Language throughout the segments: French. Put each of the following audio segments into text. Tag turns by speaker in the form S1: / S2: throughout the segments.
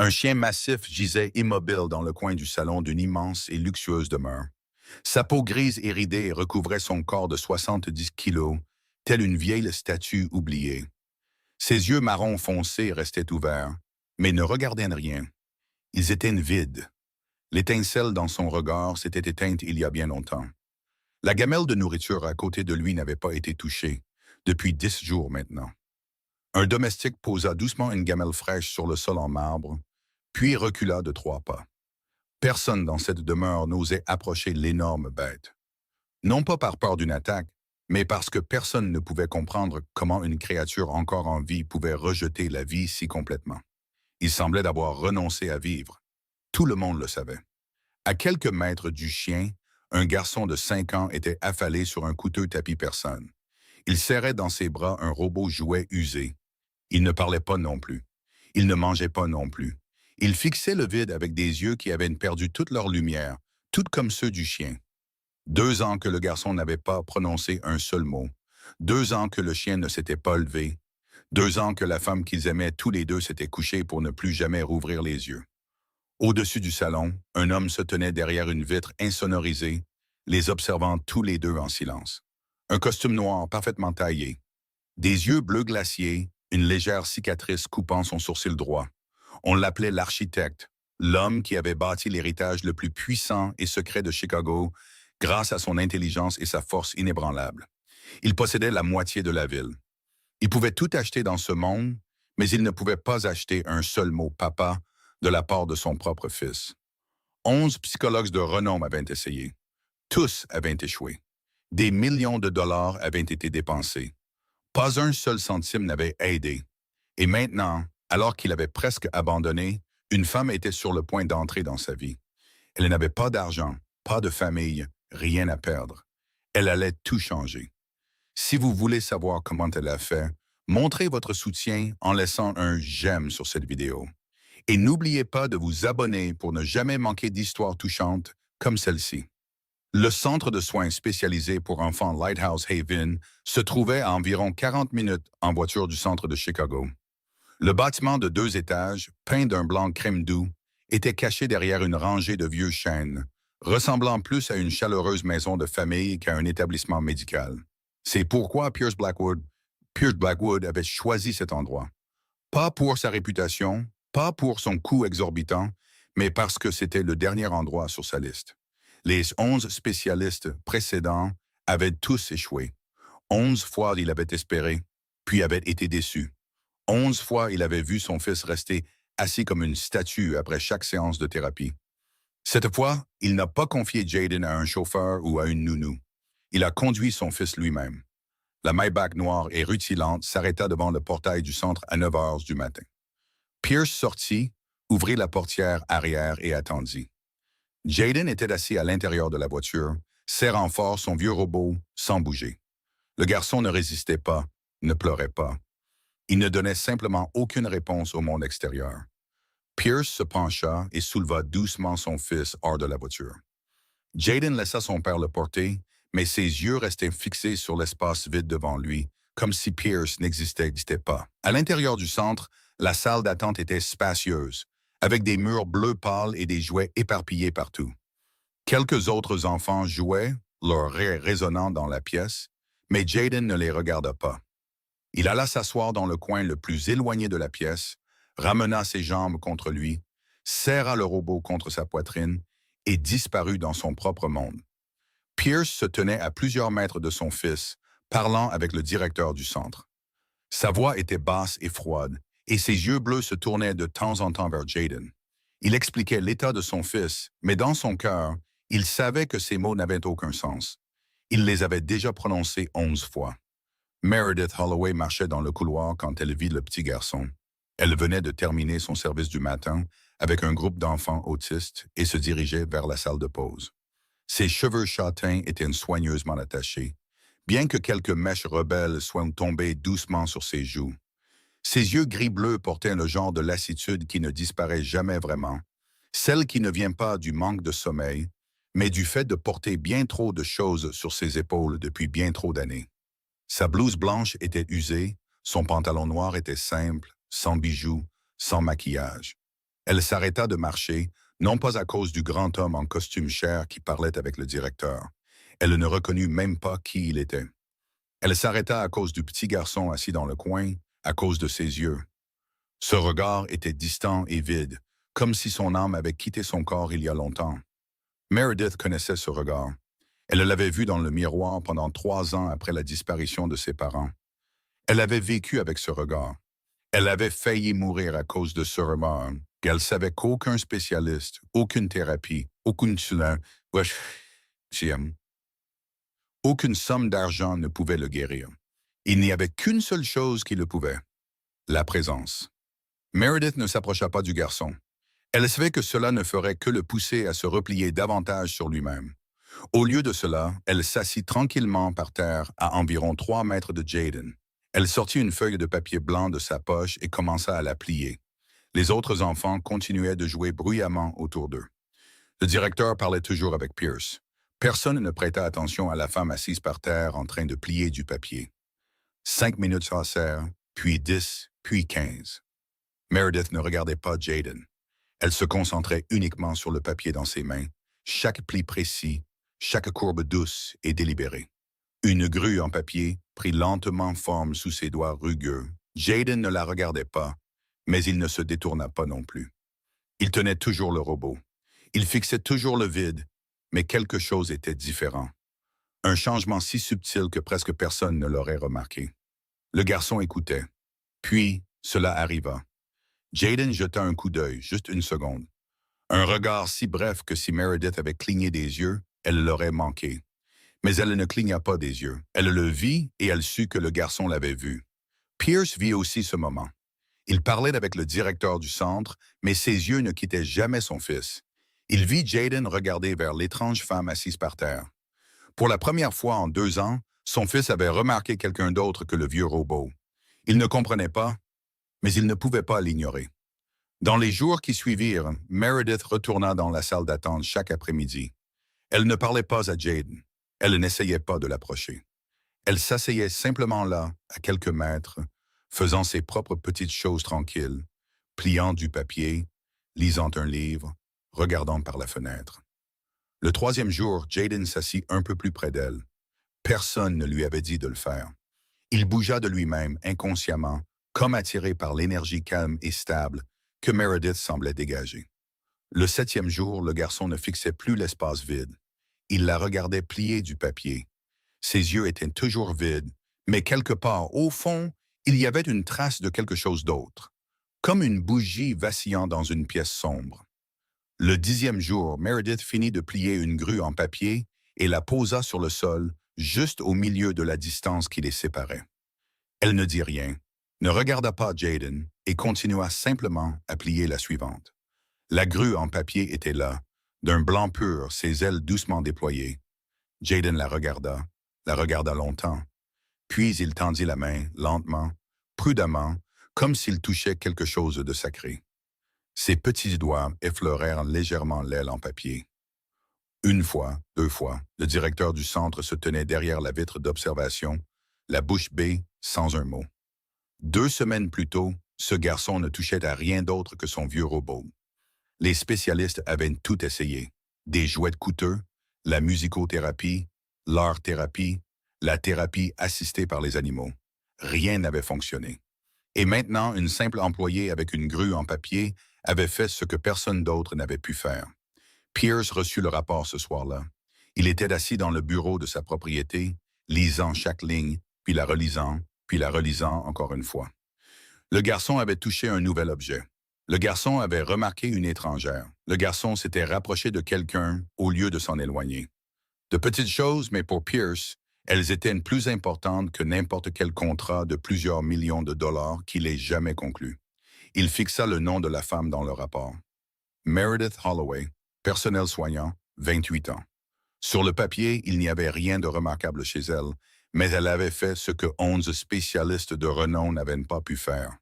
S1: Un chien massif gisait immobile dans le coin du salon d'une immense et luxueuse demeure. Sa peau grise et ridée recouvrait son corps de 70 kilos, telle une vieille statue oubliée. Ses yeux marron foncé restaient ouverts, mais ne regardaient rien. Ils étaient vides. L'étincelle dans son regard s'était éteinte il y a bien longtemps. La gamelle de nourriture à côté de lui n'avait pas été touchée, depuis 10 jours maintenant. Un domestique posa doucement une gamelle fraîche sur le sol en marbre, puis recula de 3 pas. Personne dans cette demeure n'osait approcher l'énorme bête. Non pas par peur d'une attaque, mais parce que personne ne pouvait comprendre comment une créature encore en vie pouvait rejeter la vie si complètement. Il semblait d'avoir renoncé à vivre. Tout le monde le savait. À quelques mètres du chien, un garçon de 5 ans était affalé sur un coûteux tapis personne. Il serrait dans ses bras un robot jouet usé. Il ne parlait pas non plus. Il ne mangeait pas non plus. Il fixait le vide avec des yeux qui avaient perdu toute leur lumière, toutes comme ceux du chien. 2 ans que le garçon n'avait pas prononcé un seul mot. 2 ans que le chien ne s'était pas levé. 2 ans que la femme qu'ils aimaient tous les deux s'était couchée pour ne plus jamais rouvrir les yeux. Au-dessus du salon, un homme se tenait derrière une vitre insonorisée, les observant tous les deux en silence. Un costume noir parfaitement taillé. Des yeux bleus glaciers, une légère cicatrice coupant son sourcil droit. On l'appelait l'architecte, l'homme qui avait bâti l'héritage le plus puissant et secret de Chicago grâce à son intelligence et sa force inébranlable. Il possédait la moitié de la ville. Il pouvait tout acheter dans ce monde, mais il ne pouvait pas acheter un seul mot papa de la part de son propre fils. 11 psychologues de renom avaient essayé. Tous avaient échoué. Des millions de dollars avaient été dépensés. Pas un seul centime n'avait aidé. Et maintenant, alors qu'il avait presque abandonné, une femme était sur le point d'entrer dans sa vie. Elle n'avait pas d'argent, pas de famille, rien à perdre. Elle allait tout changer. Si vous voulez savoir comment elle a fait, montrez votre soutien en laissant un j'aime sur cette vidéo. Et n'oubliez pas de vous abonner pour ne jamais manquer d'histoires touchantes comme celle-ci. Le centre de soins spécialisé pour enfants Lighthouse Haven se trouvait à environ 40 minutes en voiture du centre de Chicago. Le bâtiment de 2 étages, peint d'un blanc crème doux, était caché derrière une rangée de vieux chênes, ressemblant plus à une chaleureuse maison de famille qu'à un établissement médical. C'est pourquoi Pierce Blackwood avait choisi cet endroit. Pas pour sa réputation, pas pour son coût exorbitant, mais parce que c'était le dernier endroit sur sa liste. Les 11 spécialistes précédents avaient tous échoué. 11 fois il avait espéré, puis avait été déçu. 11 fois il avait vu son fils rester assis comme une statue après chaque séance de thérapie. Cette fois, il n'a pas confié Jaden à un chauffeur ou à une nounou. Il a conduit son fils lui-même. La Maybach noire et rutilante s'arrêta devant le portail du centre à 9 heures du matin. Pierce sortit, ouvrit la portière arrière et attendit. Jaden était assis à l'intérieur de la voiture, serrant fort son vieux robot sans bouger. Le garçon ne résistait pas, ne pleurait pas. Il ne donnait simplement aucune réponse au monde extérieur. Pierce se pencha et souleva doucement son fils hors de la voiture. Jaden laissa son père le porter, mais ses yeux restaient fixés sur l'espace vide devant lui, comme si Pierce n'existait pas. À l'intérieur du centre, la salle d'attente était spacieuse, avec des murs bleus pâles et des jouets éparpillés partout. Quelques autres enfants jouaient, leur rire résonnant dans la pièce, mais Jaden ne les regarda pas. Il alla s'asseoir dans le coin le plus éloigné de la pièce, ramena ses jambes contre lui, serra le robot contre sa poitrine et disparut dans son propre monde. Pierce se tenait à plusieurs mètres de son fils, parlant avec le directeur du centre. Sa voix était basse et froide, et ses yeux bleus se tournaient de temps en temps vers Jaden. Il expliquait l'état de son fils, mais dans son cœur, il savait que ces mots n'avaient aucun sens. Il les avait déjà prononcés 11 fois. Meredith Holloway marchait dans le couloir quand elle vit le petit garçon. Elle venait de terminer son service du matin avec un groupe d'enfants autistes et se dirigeait vers la salle de pause. Ses cheveux châtains étaient soigneusement attachés, bien que quelques mèches rebelles soient tombées doucement sur ses joues. Ses yeux gris-bleus portaient le genre de lassitude qui ne disparaît jamais vraiment, celle qui ne vient pas du manque de sommeil, mais du fait de porter bien trop de choses sur ses épaules depuis bien trop d'années. Sa blouse blanche était usée, son pantalon noir était simple, sans bijoux, sans maquillage. Elle s'arrêta de marcher, non pas à cause du grand homme en costume cher qui parlait avec le directeur. Elle ne reconnut même pas qui il était. Elle s'arrêta à cause du petit garçon assis dans le coin, à cause de ses yeux. Ce regard était distant et vide, comme si son âme avait quitté son corps il y a longtemps. Meredith connaissait ce regard. Elle l'avait vu dans le miroir pendant 3 ans après la disparition de ses parents. Elle avait vécu avec ce regard. Elle avait failli mourir à cause de ce remords, qu'elle savait qu'aucun spécialiste, aucune thérapie, aucune somme d'argent ne pouvait le guérir. Il n'y avait qu'une seule chose qui le pouvait, la présence. Meredith ne s'approcha pas du garçon. Elle savait que cela ne ferait que le pousser à se replier davantage sur lui-même. Au lieu de cela, elle s'assit tranquillement par terre à environ 3 mètres de Jaden. Elle sortit une feuille de papier blanc de sa poche et commença à la plier. Les autres enfants continuaient de jouer bruyamment autour d'eux. Le directeur parlait toujours avec Pierce. Personne ne prêta attention à la femme assise par terre en train de plier du papier. 5 minutes passèrent, puis 10, puis 15. Meredith ne regardait pas Jaden. Elle se concentrait uniquement sur le papier dans ses mains, chaque pli précis, chaque courbe douce et délibérée. Une grue en papier prit lentement forme sous ses doigts rugueux. Jaden ne la regardait pas, mais il ne se détourna pas non plus. Il tenait toujours le robot. Il fixait toujours le vide, mais quelque chose était différent. Un changement si subtil que presque personne ne l'aurait remarqué. Le garçon écoutait. Puis, cela arriva. Jaden jeta un coup d'œil, juste une seconde. Un regard si bref que si Meredith avait cligné des yeux, elle l'aurait manqué. Mais elle ne cligna pas des yeux. Elle le vit et elle sut que le garçon l'avait vu. Pierce vit aussi ce moment. Il parlait avec le directeur du centre, mais ses yeux ne quittaient jamais son fils. Il vit Jaden regarder vers l'étrange femme assise par terre. Pour la première fois en 2 ans, son fils avait remarqué quelqu'un d'autre que le vieux robot. Il ne comprenait pas, mais il ne pouvait pas l'ignorer. Dans les jours qui suivirent, Meredith retourna dans la salle d'attente chaque après-midi. Elle ne parlait pas à Jaden. Elle n'essayait pas de l'approcher. Elle s'asseyait simplement là, à quelques mètres, faisant ses propres petites choses tranquilles, pliant du papier, lisant un livre, regardant par la fenêtre. Le 3e jour, Jaden s'assit un peu plus près d'elle. Personne ne lui avait dit de le faire. Il bougea de lui-même, inconsciemment, comme attiré par l'énergie calme et stable que Meredith semblait dégager. Le 7e jour, le garçon ne fixait plus l'espace vide. Il la regardait plier du papier. Ses yeux étaient toujours vides, mais quelque part, au fond, il y avait une trace de quelque chose d'autre, comme une bougie vacillant dans une pièce sombre. Le 10e jour, Meredith finit de plier une grue en papier et la posa sur le sol, juste au milieu de la distance qui les séparait. Elle ne dit rien, ne regarda pas Jaden et continua simplement à plier la suivante. La grue en papier était là, d'un blanc pur, ses ailes doucement déployées. Jaden la regarda longtemps. Puis il tendit la main, lentement, prudemment, comme s'il touchait quelque chose de sacré. Ses petits doigts effleurèrent légèrement l'aile en papier. 1 fois, 2 fois, le directeur du centre se tenait derrière la vitre d'observation, la bouche bée, sans un mot. 2 semaines plus tôt, ce garçon ne touchait à rien d'autre que son vieux robot. Les spécialistes avaient tout essayé. Des jouets coûteux, la musicothérapie, l'art-thérapie, la thérapie assistée par les animaux. Rien n'avait fonctionné. Et maintenant, une simple employée avec une grue en papier avait fait ce que personne d'autre n'avait pu faire. Pierce reçut le rapport ce soir-là. Il était assis dans le bureau de sa propriété, lisant chaque ligne, puis la relisant encore une fois. Le garçon avait touché un nouvel objet. Le garçon avait remarqué une étrangère. Le garçon s'était rapproché de quelqu'un au lieu de s'en éloigner. De petites choses, mais pour Pierce, elles étaient plus importantes que n'importe quel contrat de plusieurs millions de dollars qu'il ait jamais conclu. Il fixa le nom de la femme dans le rapport. Meredith Holloway, personnel soignant, 28 ans. Sur le papier, il n'y avait rien de remarquable chez elle, mais elle avait fait ce que 11 spécialistes de renom n'avaient pas pu faire.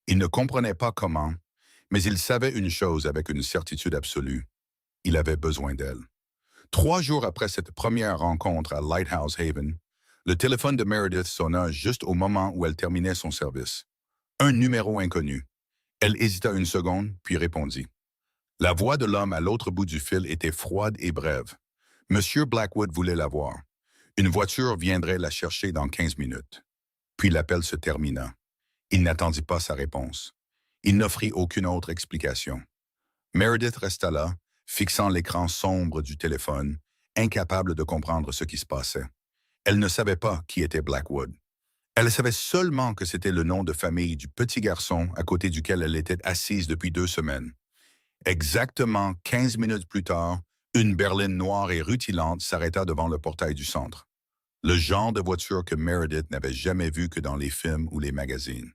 S1: Il ne comprenait pas comment, mais il savait une chose avec une certitude absolue. Il avait besoin d'elle. 3 jours après cette première rencontre à Lighthouse Haven, le téléphone de Meredith sonna juste au moment où elle terminait son service. Un numéro inconnu. Elle hésita une seconde, puis répondit. La voix de l'homme à l'autre bout du fil était froide et brève. Monsieur Blackwood voulait la voir. Une voiture viendrait la chercher dans 15 minutes. Puis l'appel se termina. Il n'attendit pas sa réponse. Il n'offrit aucune autre explication. Meredith resta là, fixant l'écran sombre du téléphone, incapable de comprendre ce qui se passait. Elle ne savait pas qui était Blackwood. Elle savait seulement que c'était le nom de famille du petit garçon à côté duquel elle était assise depuis 2 semaines. Exactement 15 minutes plus tard, une berline noire et rutilante s'arrêta devant le portail du centre. Le genre de voiture que Meredith n'avait jamais vu que dans les films ou les magazines.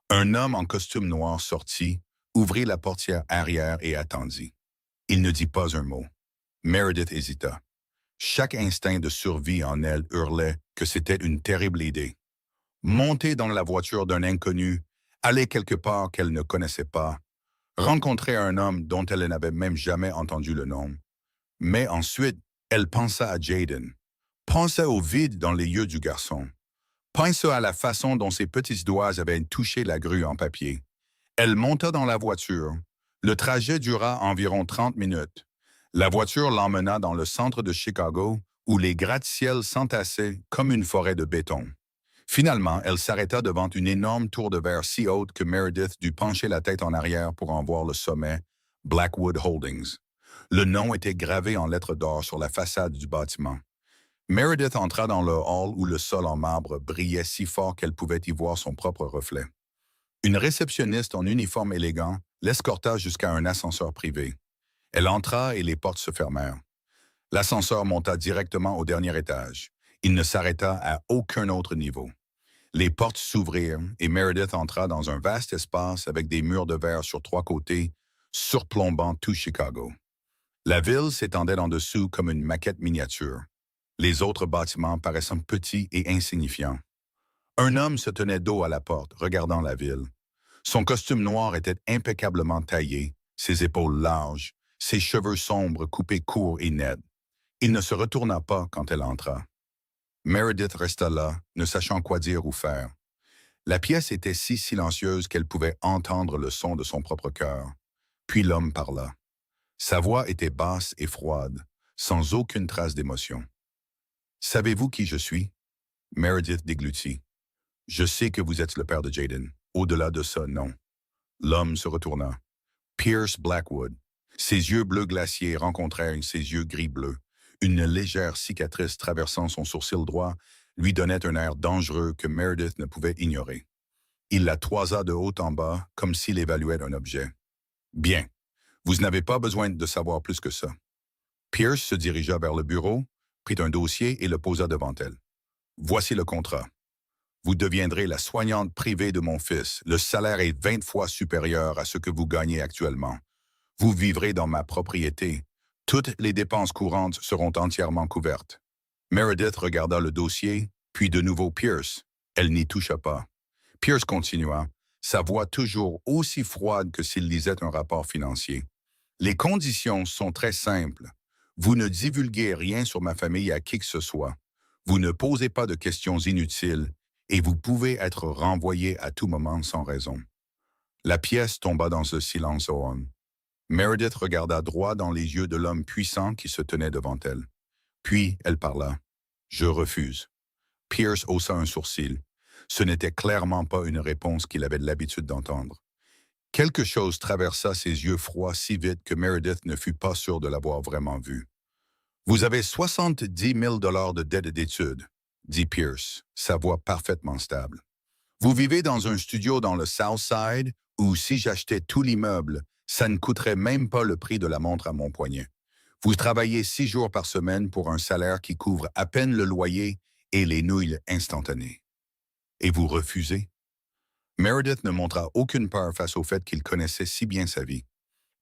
S1: Un homme en costume noir sortit, ouvrit la portière arrière et attendit. Il ne dit pas un mot. Meredith hésita. Chaque instinct de survie en elle hurlait que c'était une terrible idée. Monter dans la voiture d'un inconnu, aller quelque part qu'elle ne connaissait pas, rencontrer un homme dont elle n'avait même jamais entendu le nom. Mais ensuite, elle pensa à Jaden, pensa au vide dans les yeux du garçon, pensa à la façon dont ses petits doigts avaient touché la grue en papier. Elle monta dans la voiture. Le trajet dura environ 30 minutes. La voiture l'emmena dans le centre de Chicago, où les gratte-ciels s'entassaient comme une forêt de béton. Finalement, elle s'arrêta devant une énorme tour de verre si haute que Meredith dut pencher la tête en arrière pour en voir le sommet, Blackwood Holdings. Le nom était gravé en lettres d'or sur la façade du bâtiment. Meredith entra dans le hall où le sol en marbre brillait si fort qu'elle pouvait y voir son propre reflet. Une réceptionniste en uniforme élégant l'escorta jusqu'à un ascenseur privé. Elle entra et les portes se fermèrent. L'ascenseur monta directement au dernier étage. Il ne s'arrêta à aucun autre niveau. Les portes s'ouvrirent et Meredith entra dans un vaste espace avec des murs de verre sur 3 côtés, surplombant tout Chicago. La ville s'étendait en dessous comme une maquette miniature, les autres bâtiments paraissant petits et insignifiants. Un homme se tenait dos à la porte, regardant la ville. Son costume noir était impeccablement taillé, ses épaules larges, ses cheveux sombres coupés courts et nets. Il ne se retourna pas quand elle entra. Meredith resta là, ne sachant quoi dire ou faire. La pièce était si silencieuse qu'elle pouvait entendre le son de son propre cœur. Puis l'homme parla. Sa voix était basse et froide, sans aucune trace d'émotion. « Savez-vous qui je suis? » Meredith déglutit. « Je sais que vous êtes le père de Jaden. Au-delà de ça, non. » L'homme se retourna. Pierce Blackwood. Ses yeux bleus glaciers rencontrèrent ses yeux gris-bleus. Une légère cicatrice traversant son sourcil droit lui donnait un air dangereux que Meredith ne pouvait ignorer. Il la toisa de haut en bas, comme s'il évaluait un objet. « Bien, vous n'avez pas besoin de savoir plus que ça. » Pierce se dirigea vers le bureau, prit un dossier et le posa devant elle. « Voici le contrat. Vous deviendrez la soignante privée de mon fils. Le salaire est 20 fois supérieur à ce que vous gagnez actuellement. Vous vivrez dans ma propriété. Toutes les dépenses courantes seront entièrement couvertes. » Meredith regarda le dossier, puis de nouveau Pierce. Elle n'y toucha pas. Pierce continua, sa voix toujours aussi froide que s'il lisait un rapport financier. « Les conditions sont très simples. Vous ne divulguez rien sur ma famille à qui que ce soit. Vous ne posez pas de questions inutiles et vous pouvez être renvoyé à tout moment sans raison. » La pièce tomba dans ce silence sourd. Meredith regarda droit dans les yeux de l'homme puissant qui se tenait devant elle. Puis elle parla. « Je refuse. » Pierce haussa un sourcil. Ce n'était clairement pas une réponse qu'il avait l'habitude d'entendre. Quelque chose traversa ses yeux froids si vite que Meredith ne fut pas sûre de l'avoir vraiment vu. « Vous avez 70 000 $ de dette d'études, » dit Pierce, sa voix parfaitement stable. « Vous vivez dans un studio dans le South Side où si j'achetais tout l'immeuble, ça ne coûterait même pas le prix de la montre à mon poignet. Vous travaillez 6 jours par semaine pour un salaire qui couvre à peine le loyer et les nouilles instantanées. Et vous refusez? » Meredith ne montra aucune peur face au fait qu'il connaissait si bien sa vie.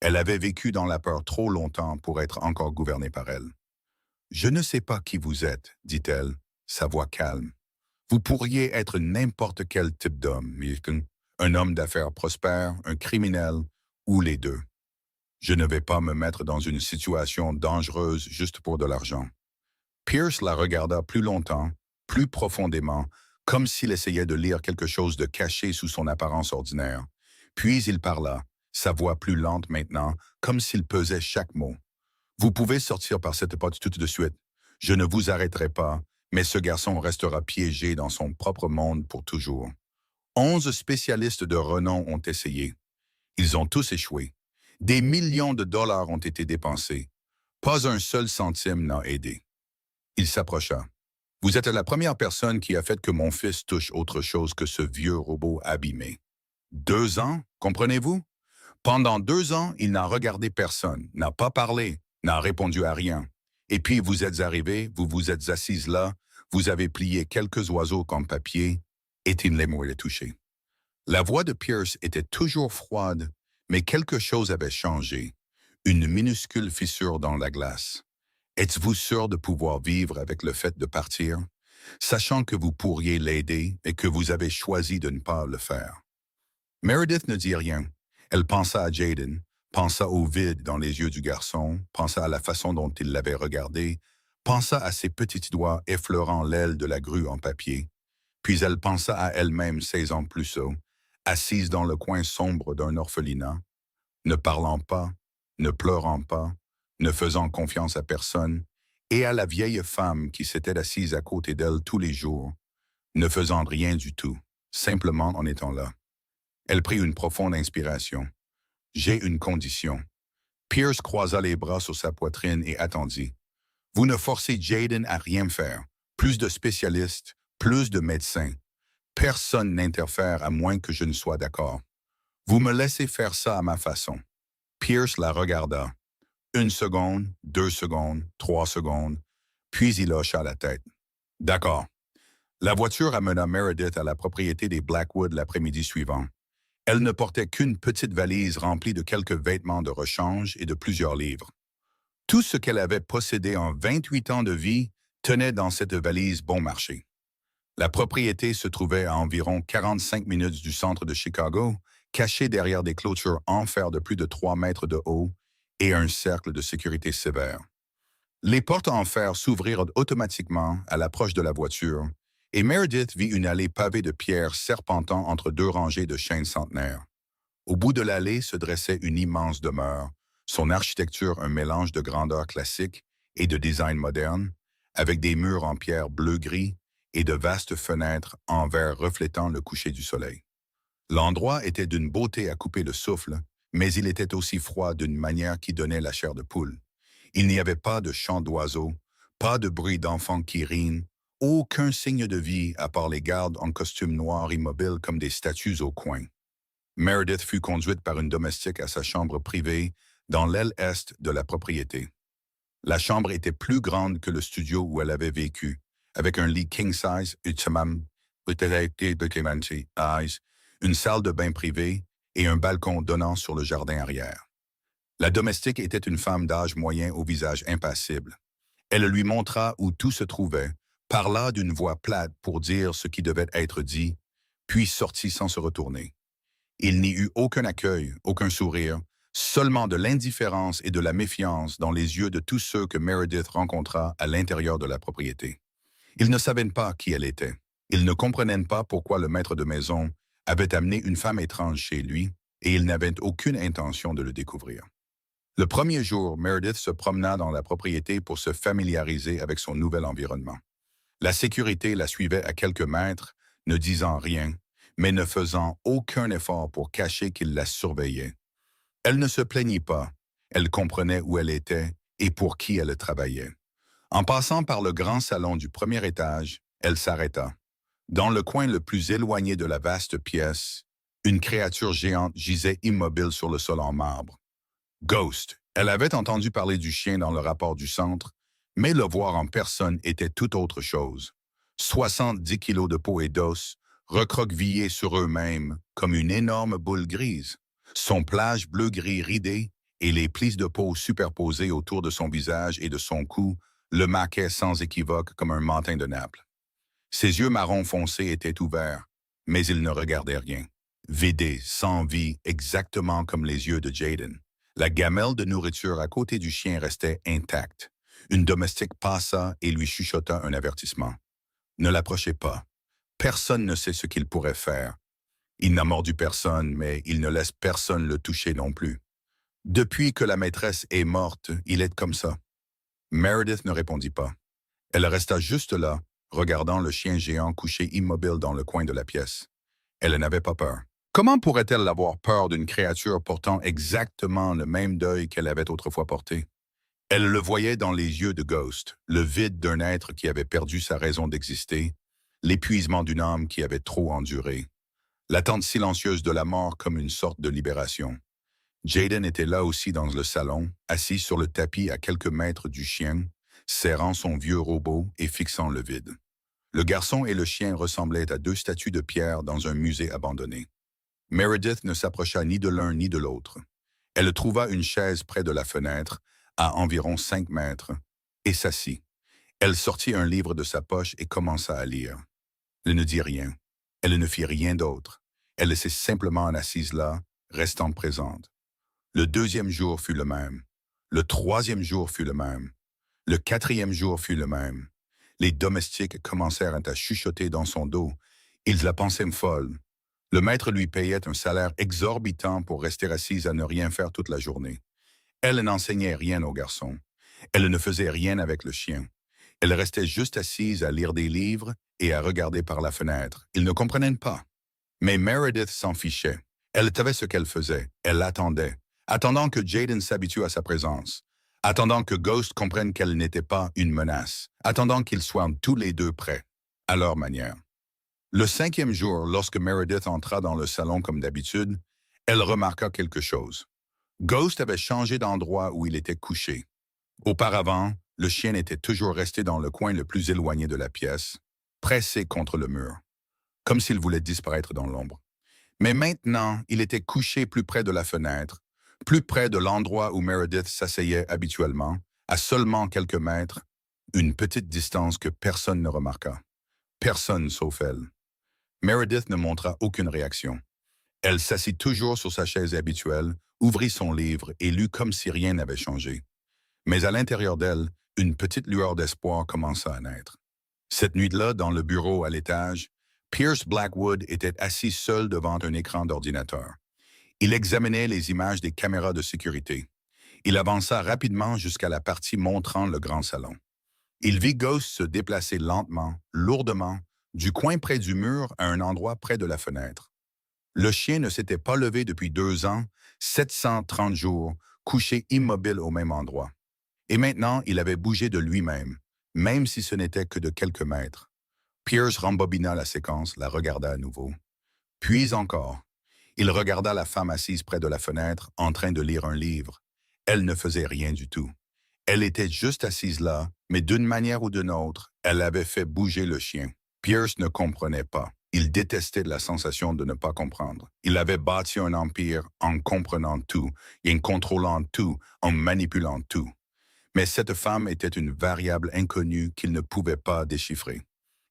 S1: Elle avait vécu dans la peur trop longtemps pour être encore gouvernée par elle. « Je ne sais pas qui vous êtes, » dit-elle, sa voix calme. « Vous pourriez être n'importe quel type d'homme, Milton. Un homme d'affaires prospère, un criminel, ou les deux. Je ne vais pas me mettre dans une situation dangereuse juste pour de l'argent. » Pierce la regarda plus longtemps, plus profondément, comme s'il essayait de lire quelque chose de caché sous son apparence ordinaire. Puis il parla, sa voix plus lente maintenant, comme s'il pesait chaque mot. Vous pouvez sortir par cette porte tout de suite. Je ne vous arrêterai pas, mais ce garçon restera piégé dans son propre monde pour toujours. 11 spécialistes de renom ont essayé. Ils ont tous échoué. Des millions de dollars ont été dépensés. Pas un seul centime n'a aidé. Il s'approcha. Vous êtes la première personne qui a fait que mon fils touche autre chose que ce vieux robot abîmé. 2 ans, comprenez-vous? Pendant 2 ans, il n'a regardé personne, n'a pas parlé, n'a répondu à rien. Et puis vous êtes arrivé, vous vous êtes assise là, vous avez plié quelques oiseaux comme papier, et il ne les m'a touché. La voix de Pierce était toujours froide, mais quelque chose avait changé. Une minuscule fissure dans la glace. Êtes-vous sûr de pouvoir vivre avec le fait de partir, sachant que vous pourriez l'aider et que vous avez choisi de ne pas le faire? Meredith ne dit rien. Elle pensa à Jaden, pensa au vide dans les yeux du garçon, pensa à la façon dont il l'avait regardé, pensa à ses petits doigts effleurant l'aile de la grue en papier. Puis elle pensa à elle-même 16 ans plus tôt, assise dans le coin sombre d'un orphelinat, ne parlant pas, ne pleurant pas, ne faisant confiance à personne, et à la vieille femme qui s'était assise à côté d'elle tous les jours, ne faisant rien du tout, simplement en étant là. Elle prit une profonde inspiration. « J'ai une condition. » Pierce croisa les bras sur sa poitrine et attendit. « Vous ne forcez Jaden à rien faire. Plus de spécialistes, plus de médecins. Personne n'interfère à moins que je ne sois d'accord. Vous me laissez faire ça à ma façon. » Pierce la regarda. 1 seconde, 2 secondes, 3 secondes, puis il hocha la tête. « D'accord. » La voiture amena Meredith à la propriété des Blackwood l'après-midi suivant. Elle ne portait qu'une petite valise remplie de quelques vêtements de rechange et de plusieurs livres. Tout ce qu'elle avait possédé en 28 ans de vie tenait dans cette valise bon marché. La propriété se trouvait à environ 45 minutes du centre de Chicago, cachée derrière des clôtures en fer de plus de 3 mètres de haut et un cercle de sécurité sévère. Les portes en fer s'ouvrirent automatiquement à l'approche de la voiture, et Meredith vit une allée pavée de pierres serpentant entre 2 rangées de chênes centenaires. Au bout de l'allée se dressait une immense demeure, son architecture un mélange de grandeur classique et de design moderne, avec des murs en pierre bleu-gris et de vastes fenêtres en verre reflétant le coucher du soleil. L'endroit était d'une beauté à couper le souffle, mais il était aussi froid d'une manière qui donnait la chair de poule. Il n'y avait pas de chant d'oiseaux, pas de bruit d'enfants qui rient, aucun signe de vie à part les gardes en costume noir immobiles comme des statues au coin. Meredith fut conduite par une domestique à sa chambre privée dans l'aile est de la propriété. La chambre était plus grande que le studio où elle avait vécu, avec un lit king-size, une salle de bain privée et un balcon donnant sur le jardin arrière. La domestique était une femme d'âge moyen au visage impassible. Elle lui montra où tout se trouvait, parla d'une voix plate pour dire ce qui devait être dit, puis sortit sans se retourner. Il n'y eut aucun accueil, aucun sourire, seulement de l'indifférence et de la méfiance dans les yeux de tous ceux que Meredith rencontra à l'intérieur de la propriété. Ils ne savaient pas qui elle était. Ils ne comprenaient pas pourquoi le maître de maison avait amené une femme étrange chez lui, et ils n'avaient aucune intention de le découvrir. Le premier jour, Meredith se promena dans la propriété pour se familiariser avec son nouvel environnement. La sécurité la suivait à quelques mètres, ne disant rien, mais ne faisant aucun effort pour cacher qu'il la surveillait. Elle ne se plaignit pas, elle comprenait où elle était et pour qui elle travaillait. En passant par le grand salon du premier étage, elle s'arrêta. Dans le coin le plus éloigné de la vaste pièce, une créature géante gisait immobile sur le sol en marbre. Ghost. Elle avait entendu parler du chien dans le rapport du centre, mais le voir en personne était tout autre chose. 70 kilos de peau et d'os, recroquevillés sur eux-mêmes comme une énorme boule grise. Son plage bleu-gris ridé et les plis de peau superposés autour de son visage et de son cou le marquaient sans équivoque comme un mantin de Naples. Ses yeux marron foncé étaient ouverts, mais il ne regardait rien. Vidés, sans vie, exactement comme les yeux de Jaden. La gamelle de nourriture à côté du chien restait intacte. Une domestique passa et lui chuchota un avertissement. Ne l'approchez pas. Personne ne sait ce qu'il pourrait faire. Il n'a mordu personne, mais il ne laisse personne le toucher non plus. Depuis que la maîtresse est morte, il est comme ça. Meredith ne répondit pas. Elle resta juste là, regardant le chien géant couché immobile dans le coin de la pièce. Elle n'avait pas peur. Comment pourrait-elle avoir peur d'une créature portant exactement le même deuil qu'elle avait autrefois porté? Elle le voyait dans les yeux de Ghost, le vide d'un être qui avait perdu sa raison d'exister, l'épuisement d'une âme qui avait trop enduré, l'attente silencieuse de la mort comme une sorte de libération. Jaden était là aussi dans le salon, assis sur le tapis à quelques mètres du chien, serrant son vieux robot et fixant le vide. Le garçon et le chien ressemblaient à deux statues de pierre dans un musée abandonné. Meredith ne s'approcha ni de l'un ni de l'autre. Elle trouva une chaise près de la fenêtre, à environ 5 mètres, et s'assit. Elle sortit un livre de sa poche et commença à lire. Elle ne dit rien. Elle ne fit rien d'autre. Elle s'est simplement assise là, restant présente. Le deuxième jour fut le même. Le troisième jour fut le même. Le quatrième jour fut le même. Les domestiques commencèrent à chuchoter dans son dos. Ils la pensaient folle. Le maître lui payait un salaire exorbitant pour rester assise à ne rien faire toute la journée. Elle n'enseignait rien au garçon. Elle ne faisait rien avec le chien. Elle restait juste assise à lire des livres et à regarder par la fenêtre. Ils ne comprenaient pas. Mais Meredith s'en fichait. Elle savait ce qu'elle faisait. Elle attendait. Attendant que Jaden s'habitue à sa présence. Attendant que Ghost comprenne qu'elle n'était pas une menace. Attendant qu'ils soient tous les deux prêts, à leur manière. Le 5e jour, lorsque Meredith entra dans le salon comme d'habitude, elle remarqua quelque chose. Ghost avait changé d'endroit où il était couché. Auparavant, le chien était toujours resté dans le coin le plus éloigné de la pièce, pressé contre le mur, comme s'il voulait disparaître dans l'ombre. Mais maintenant, il était couché plus près de la fenêtre, plus près de l'endroit où Meredith s'asseyait habituellement, à seulement quelques mètres, une petite distance que personne ne remarqua. Personne sauf elle. Meredith ne montra aucune réaction. Elle s'assit toujours sur sa chaise habituelle, ouvrit son livre et lut comme si rien n'avait changé. Mais à l'intérieur d'elle, une petite lueur d'espoir commença à naître. Cette nuit-là, dans le bureau à l'étage, Pierce Blackwood était assis seul devant un écran d'ordinateur. Il examinait les images des caméras de sécurité. Il avança rapidement jusqu'à la partie montrant le grand salon. Il vit Ghost se déplacer lentement, lourdement, du coin près du mur à un endroit près de la fenêtre. Le chien ne s'était pas levé depuis 2 ans, 730 jours, couché immobile au même endroit. Et maintenant, il avait bougé de lui-même, même si ce n'était que de quelques mètres. Pierce rembobina la séquence, la regarda à nouveau. Puis encore. Il regarda la femme assise près de la fenêtre, en train de lire un livre. Elle ne faisait rien du tout. Elle était juste assise là, mais d'une manière ou d'une autre, elle avait fait bouger le chien. Pierce ne comprenait pas. Il détestait la sensation de ne pas comprendre. Il avait bâti un empire en comprenant tout, et en contrôlant tout, en manipulant tout. Mais cette femme était une variable inconnue qu'il ne pouvait pas déchiffrer.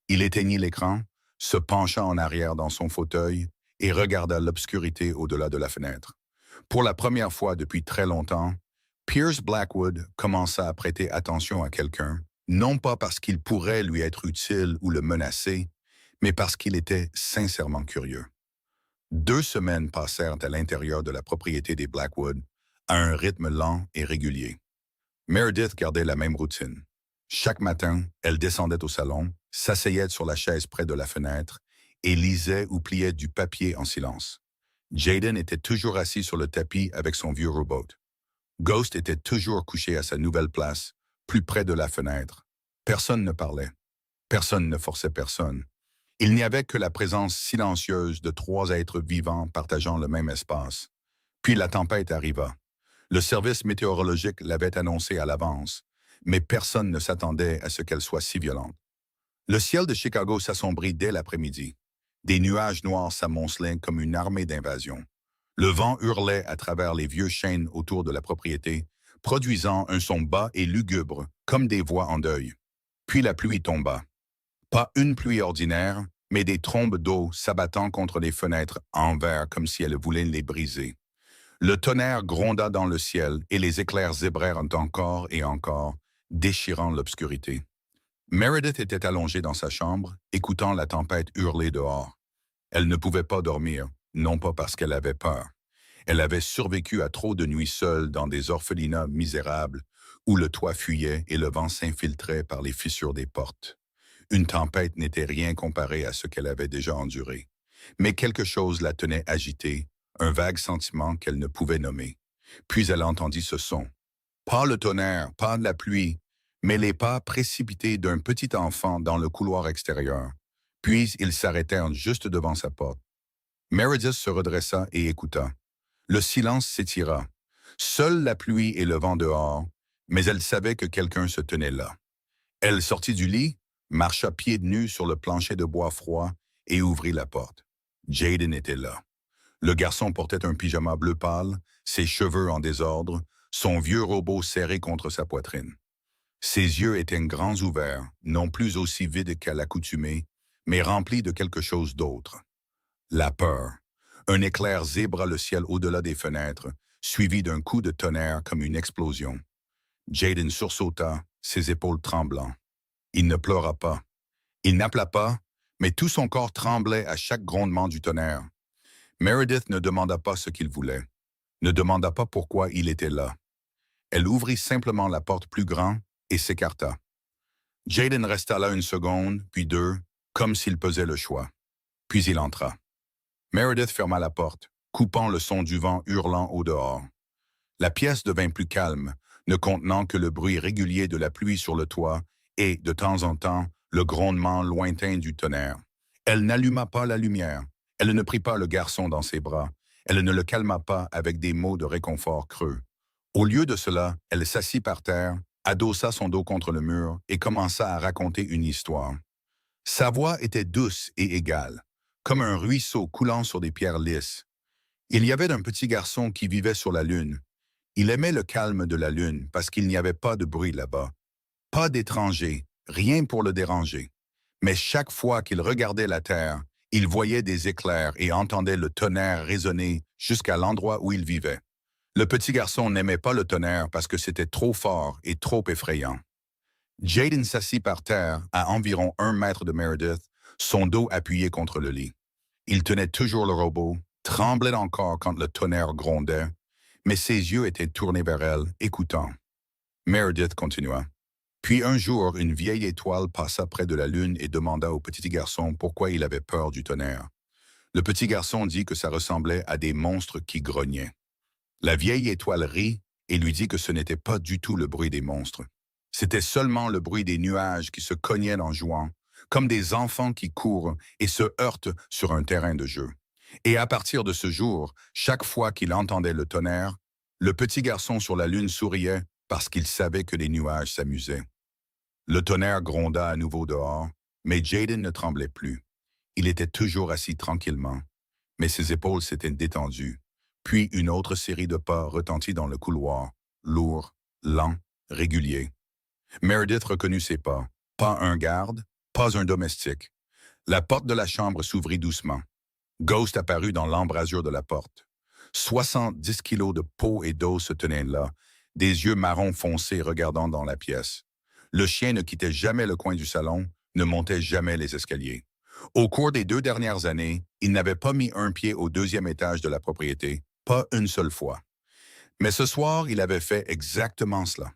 S1: Il éteignit l'écran, se pencha en arrière dans son fauteuil et regarda l'obscurité au-delà de la fenêtre. Pour la première fois depuis très longtemps, Pierce Blackwood commença à prêter attention à quelqu'un, non pas parce qu'il pourrait lui être utile ou le menacer, mais parce qu'il était sincèrement curieux. 2 semaines passèrent à l'intérieur de la propriété des Blackwood, à un rythme lent et régulier. Meredith gardait la même routine. Chaque matin, elle descendait au salon, s'asseyait sur la chaise près de la fenêtre et lisait ou pliait du papier en silence. Jaden était toujours assis sur le tapis avec son vieux robot. Ghost était toujours couché à sa nouvelle place, plus près de la fenêtre. Personne ne parlait. Personne ne forçait personne. Il n'y avait que la présence silencieuse de 3 êtres vivants partageant le même espace. Puis la tempête arriva. Le service météorologique l'avait annoncé à l'avance, mais personne ne s'attendait à ce qu'elle soit si violente. Le ciel de Chicago s'assombrit dès l'après-midi. Des nuages noirs s'amoncelaient comme une armée d'invasion. Le vent hurlait à travers les vieux chênes autour de la propriété, produisant un son bas et lugubre, comme des voix en deuil. Puis la pluie tomba. Pas une pluie ordinaire, mais des trombes d'eau s'abattant contre les fenêtres en verre comme si elles voulaient les briser. Le tonnerre gronda dans le ciel et les éclairs zébrèrent encore et encore, déchirant l'obscurité. Meredith était allongée dans sa chambre, écoutant la tempête hurler dehors. Elle ne pouvait pas dormir, non pas parce qu'elle avait peur. Elle avait survécu à trop de nuits seules dans des orphelinats misérables où le toit fuyait et le vent s'infiltrait par les fissures des portes. Une tempête n'était rien comparé à ce qu'elle avait déjà enduré. Mais quelque chose la tenait agitée, un vague sentiment qu'elle ne pouvait nommer. Puis elle entendit ce son. Pas le tonnerre, pas de la pluie, mais les pas précipités d'un petit enfant dans le couloir extérieur. Puis ils s'arrêtèrent juste devant sa porte. Meredith se redressa et écouta. Le silence s'étira. Seule la pluie et le vent dehors, mais elle savait que quelqu'un se tenait là. Elle sortit du lit, marcha pieds nus sur le plancher de bois froid et ouvrit la porte. Jaden était là. Le garçon portait un pyjama bleu pâle, ses cheveux en désordre, son vieux robot serré contre sa poitrine. Ses yeux étaient grands ouverts, non plus aussi vides qu'à l'accoutumée, mais remplis de quelque chose d'autre. La peur. Un éclair zébra le ciel au-delà des fenêtres, suivi d'un coup de tonnerre comme une explosion. Jaden sursauta, ses épaules tremblant. Il ne pleura pas. Il n'appela pas, mais tout son corps tremblait à chaque grondement du tonnerre. Meredith ne demanda pas ce qu'il voulait, ne demanda pas pourquoi il était là. Elle ouvrit simplement la porte plus grand et s'écarta. Jaden resta là une seconde, puis deux, comme s'il pesait le choix. Puis il entra. Meredith ferma la porte, coupant le son du vent hurlant au dehors. La pièce devint plus calme, ne contenant que le bruit régulier de la pluie sur le toit et, de temps en temps, le grondement lointain du tonnerre. Elle n'alluma pas la lumière. Elle ne prit pas le garçon dans ses bras. Elle ne le calma pas avec des mots de réconfort creux. Au lieu de cela, elle s'assit par terre, adossa son dos contre le mur et commença à raconter une histoire. Sa voix était douce et égale, comme un ruisseau coulant sur des pierres lisses. Il y avait un petit garçon qui vivait sur la Lune. Il aimait le calme de la Lune parce qu'il n'y avait pas de bruit là-bas. Pas d'étrangers, rien pour le déranger. Mais chaque fois qu'il regardait la Terre, il voyait des éclairs et entendait le tonnerre résonner jusqu'à l'endroit où il vivait. Le petit garçon n'aimait pas le tonnerre parce que c'était trop fort et trop effrayant. Jaden s'assit par terre à environ 1 mètre de Meredith, son dos appuyé contre le lit. Il tenait toujours le robot, tremblait encore quand le tonnerre grondait, mais ses yeux étaient tournés vers elle, écoutant. Meredith continua. Puis un jour, une vieille étoile passa près de la lune et demanda au petit garçon pourquoi il avait peur du tonnerre. Le petit garçon dit que ça ressemblait à des monstres qui grognaient. La vieille étoile rit et lui dit que ce n'était pas du tout le bruit des monstres. C'était seulement le bruit des nuages qui se cognaient en jouant, comme des enfants qui courent et se heurtent sur un terrain de jeu. Et à partir de ce jour, chaque fois qu'il entendait le tonnerre, le petit garçon sur la lune souriait parce qu'il savait que les nuages s'amusaient. Le tonnerre gronda à nouveau dehors, mais Jaden ne tremblait plus. Il était toujours assis tranquillement, mais ses épaules s'étaient détendues. Puis une autre série de pas retentit dans le couloir, lourd, lent, régulier. Meredith reconnut ses pas. Pas un garde, pas un domestique. La porte de la chambre s'ouvrit doucement. Ghost apparut dans l'embrasure de la porte. 70 kilos de peau et d'os se tenaient là, des yeux marron foncé regardant dans la pièce. Le chien ne quittait jamais le coin du salon, ne montait jamais les escaliers. Au cours des 2 dernières années, il n'avait pas mis un pied au 2e étage de la propriété, pas une seule fois. Mais ce soir, il avait fait exactement cela.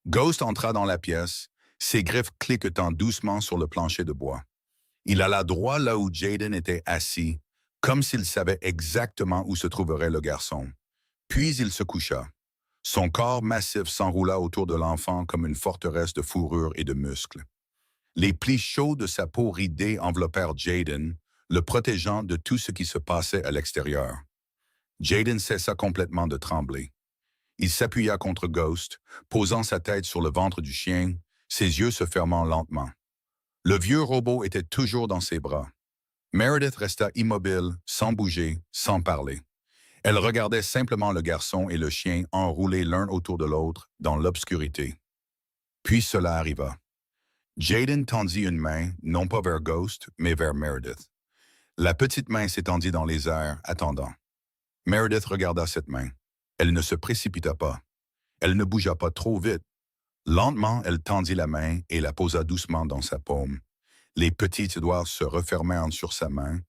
S1: Ghost entra dans la pièce, ses griffes cliquetant doucement sur le plancher de bois. Il alla droit là où Jaden était assis, comme s'il savait exactement où se trouverait le garçon. Puis il se coucha. Son corps massif s'enroula autour de l'enfant comme une forteresse de fourrure et de muscles. Les plis chauds de sa peau ridée enveloppèrent Jaden, le protégeant de tout ce qui se passait à l'extérieur. Jaden cessa complètement de trembler. Il s'appuya contre Ghost, posant sa tête sur le ventre du chien, ses yeux se fermant lentement. Le vieux robot était toujours dans ses bras. Meredith resta immobile, sans bouger, sans parler. Elle regardait simplement le garçon et le chien enroulés l'un autour de l'autre dans l'obscurité. Puis cela arriva. Jaden tendit une main, non pas vers Ghost, mais vers Meredith. La petite main s'étendit dans les airs, attendant. Meredith regarda cette main. Elle ne se précipita pas. Elle ne bougea pas trop vite. Lentement, elle tendit la main et la posa doucement dans sa paume. Les petits doigts se refermèrent sur sa main,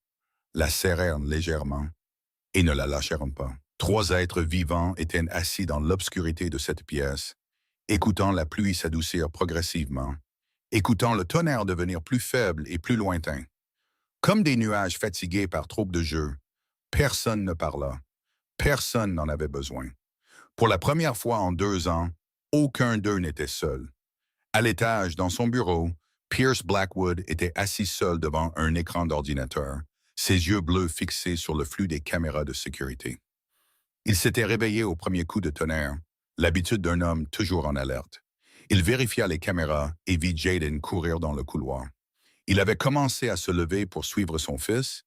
S1: la serrèrent légèrement, et ne la lâcheront pas. 3 êtres vivants étaient assis dans l'obscurité de cette pièce, écoutant la pluie s'adoucir progressivement, écoutant le tonnerre devenir plus faible et plus lointain. Comme des nuages fatigués par trop de jeu, personne ne parla. Personne n'en avait besoin. Pour la première fois en 2 ans, aucun d'eux n'était seul. À l'étage, dans son bureau, Pierce Blackwood était assis seul devant un écran d'ordinateur, ses yeux bleus fixés sur le flux des caméras de sécurité. Il s'était réveillé au premier coup de tonnerre, l'habitude d'un homme toujours en alerte. Il vérifia les caméras et vit Jaden courir dans le couloir. Il avait commencé à se lever pour suivre son fils,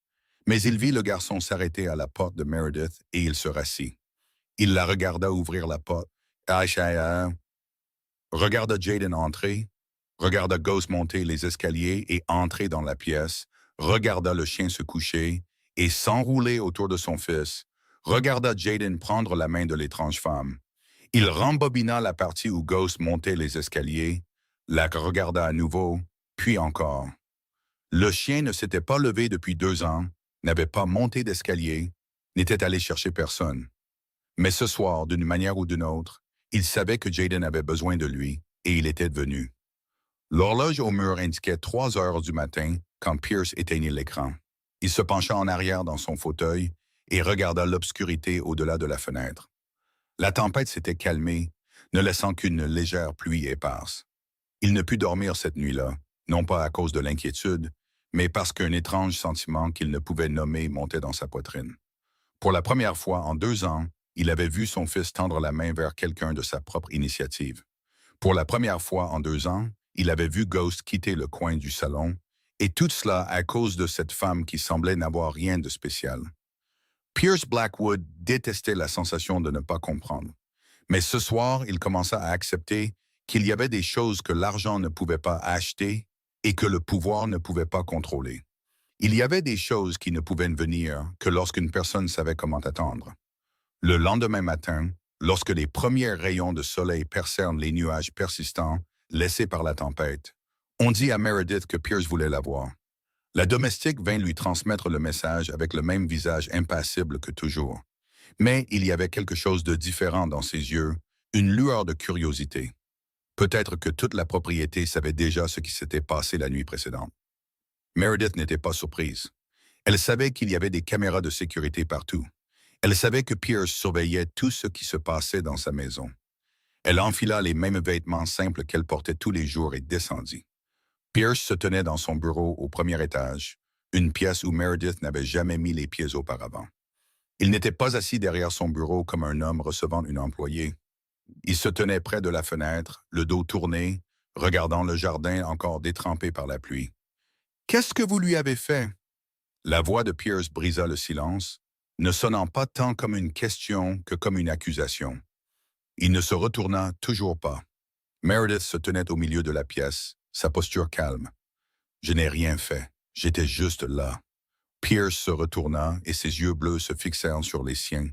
S1: mais il vit le garçon s'arrêter à la porte de Meredith et il se rassit. Il la regarda ouvrir la porte. Regarda Jaden entrer, regarda Ghost monter les escaliers et entrer dans la pièce, regarda le chien se coucher et s'enrouler autour de son fils, regarda Jaden prendre la main de l'étrange femme. Il rembobina la partie où Ghost montait les escaliers, la regarda à nouveau, puis encore. Le chien ne s'était pas levé depuis 2 ans, n'avait pas monté d'escalier, n'était allé chercher personne. Mais ce soir, d'une manière ou d'une autre, il savait que Jaden avait besoin de lui, et il était venu. L'horloge au mur indiquait 3 heures du matin quand Pierce éteignit l'écran. Il se pencha en arrière dans son fauteuil et regarda l'obscurité au-delà de la fenêtre. La tempête s'était calmée, ne laissant qu'une légère pluie éparse. Il ne put dormir cette nuit-là, non pas à cause de l'inquiétude, mais parce qu'un étrange sentiment qu'il ne pouvait nommer montait dans sa poitrine. Pour la première fois en 2 ans, il avait vu son fils tendre la main vers quelqu'un de sa propre initiative. Pour la première fois en 2 ans, il avait vu Ghost quitter le coin du salon, et tout cela à cause de cette femme qui semblait n'avoir rien de spécial. Pierce Blackwood détestait la sensation de ne pas comprendre. Mais ce soir, il commença à accepter qu'il y avait des choses que l'argent ne pouvait pas acheter et que le pouvoir ne pouvait pas contrôler. Il y avait des choses qui ne pouvaient venir que lorsqu'une personne savait comment attendre. Le lendemain matin, lorsque les premiers rayons de soleil percèrent les nuages persistants laissés par la tempête, on dit à Meredith que Pierce voulait la voir. La domestique vint lui transmettre le message avec le même visage impassible que toujours. Mais il y avait quelque chose de différent dans ses yeux, une lueur de curiosité. Peut-être que toute la propriété savait déjà ce qui s'était passé la nuit précédente. Meredith n'était pas surprise. Elle savait qu'il y avait des caméras de sécurité partout. Elle savait que Pierce surveillait tout ce qui se passait dans sa maison. Elle enfila les mêmes vêtements simples qu'elle portait tous les jours et descendit. Pierce se tenait dans son bureau au premier étage, une pièce où Meredith n'avait jamais mis les pieds auparavant. Il n'était pas assis derrière son bureau comme un homme recevant une employée. Il se tenait près de la fenêtre, le dos tourné, regardant le jardin encore détrempé par la pluie. « Qu'est-ce que vous lui avez fait? » La voix de Pierce brisa le silence, ne sonnant pas tant comme une question que comme une accusation. Il ne se retourna toujours pas. Meredith se tenait au milieu de la pièce, sa posture calme. « Je n'ai rien fait, j'étais juste là. » Pierce se retourna et ses yeux bleus se fixèrent sur les siens.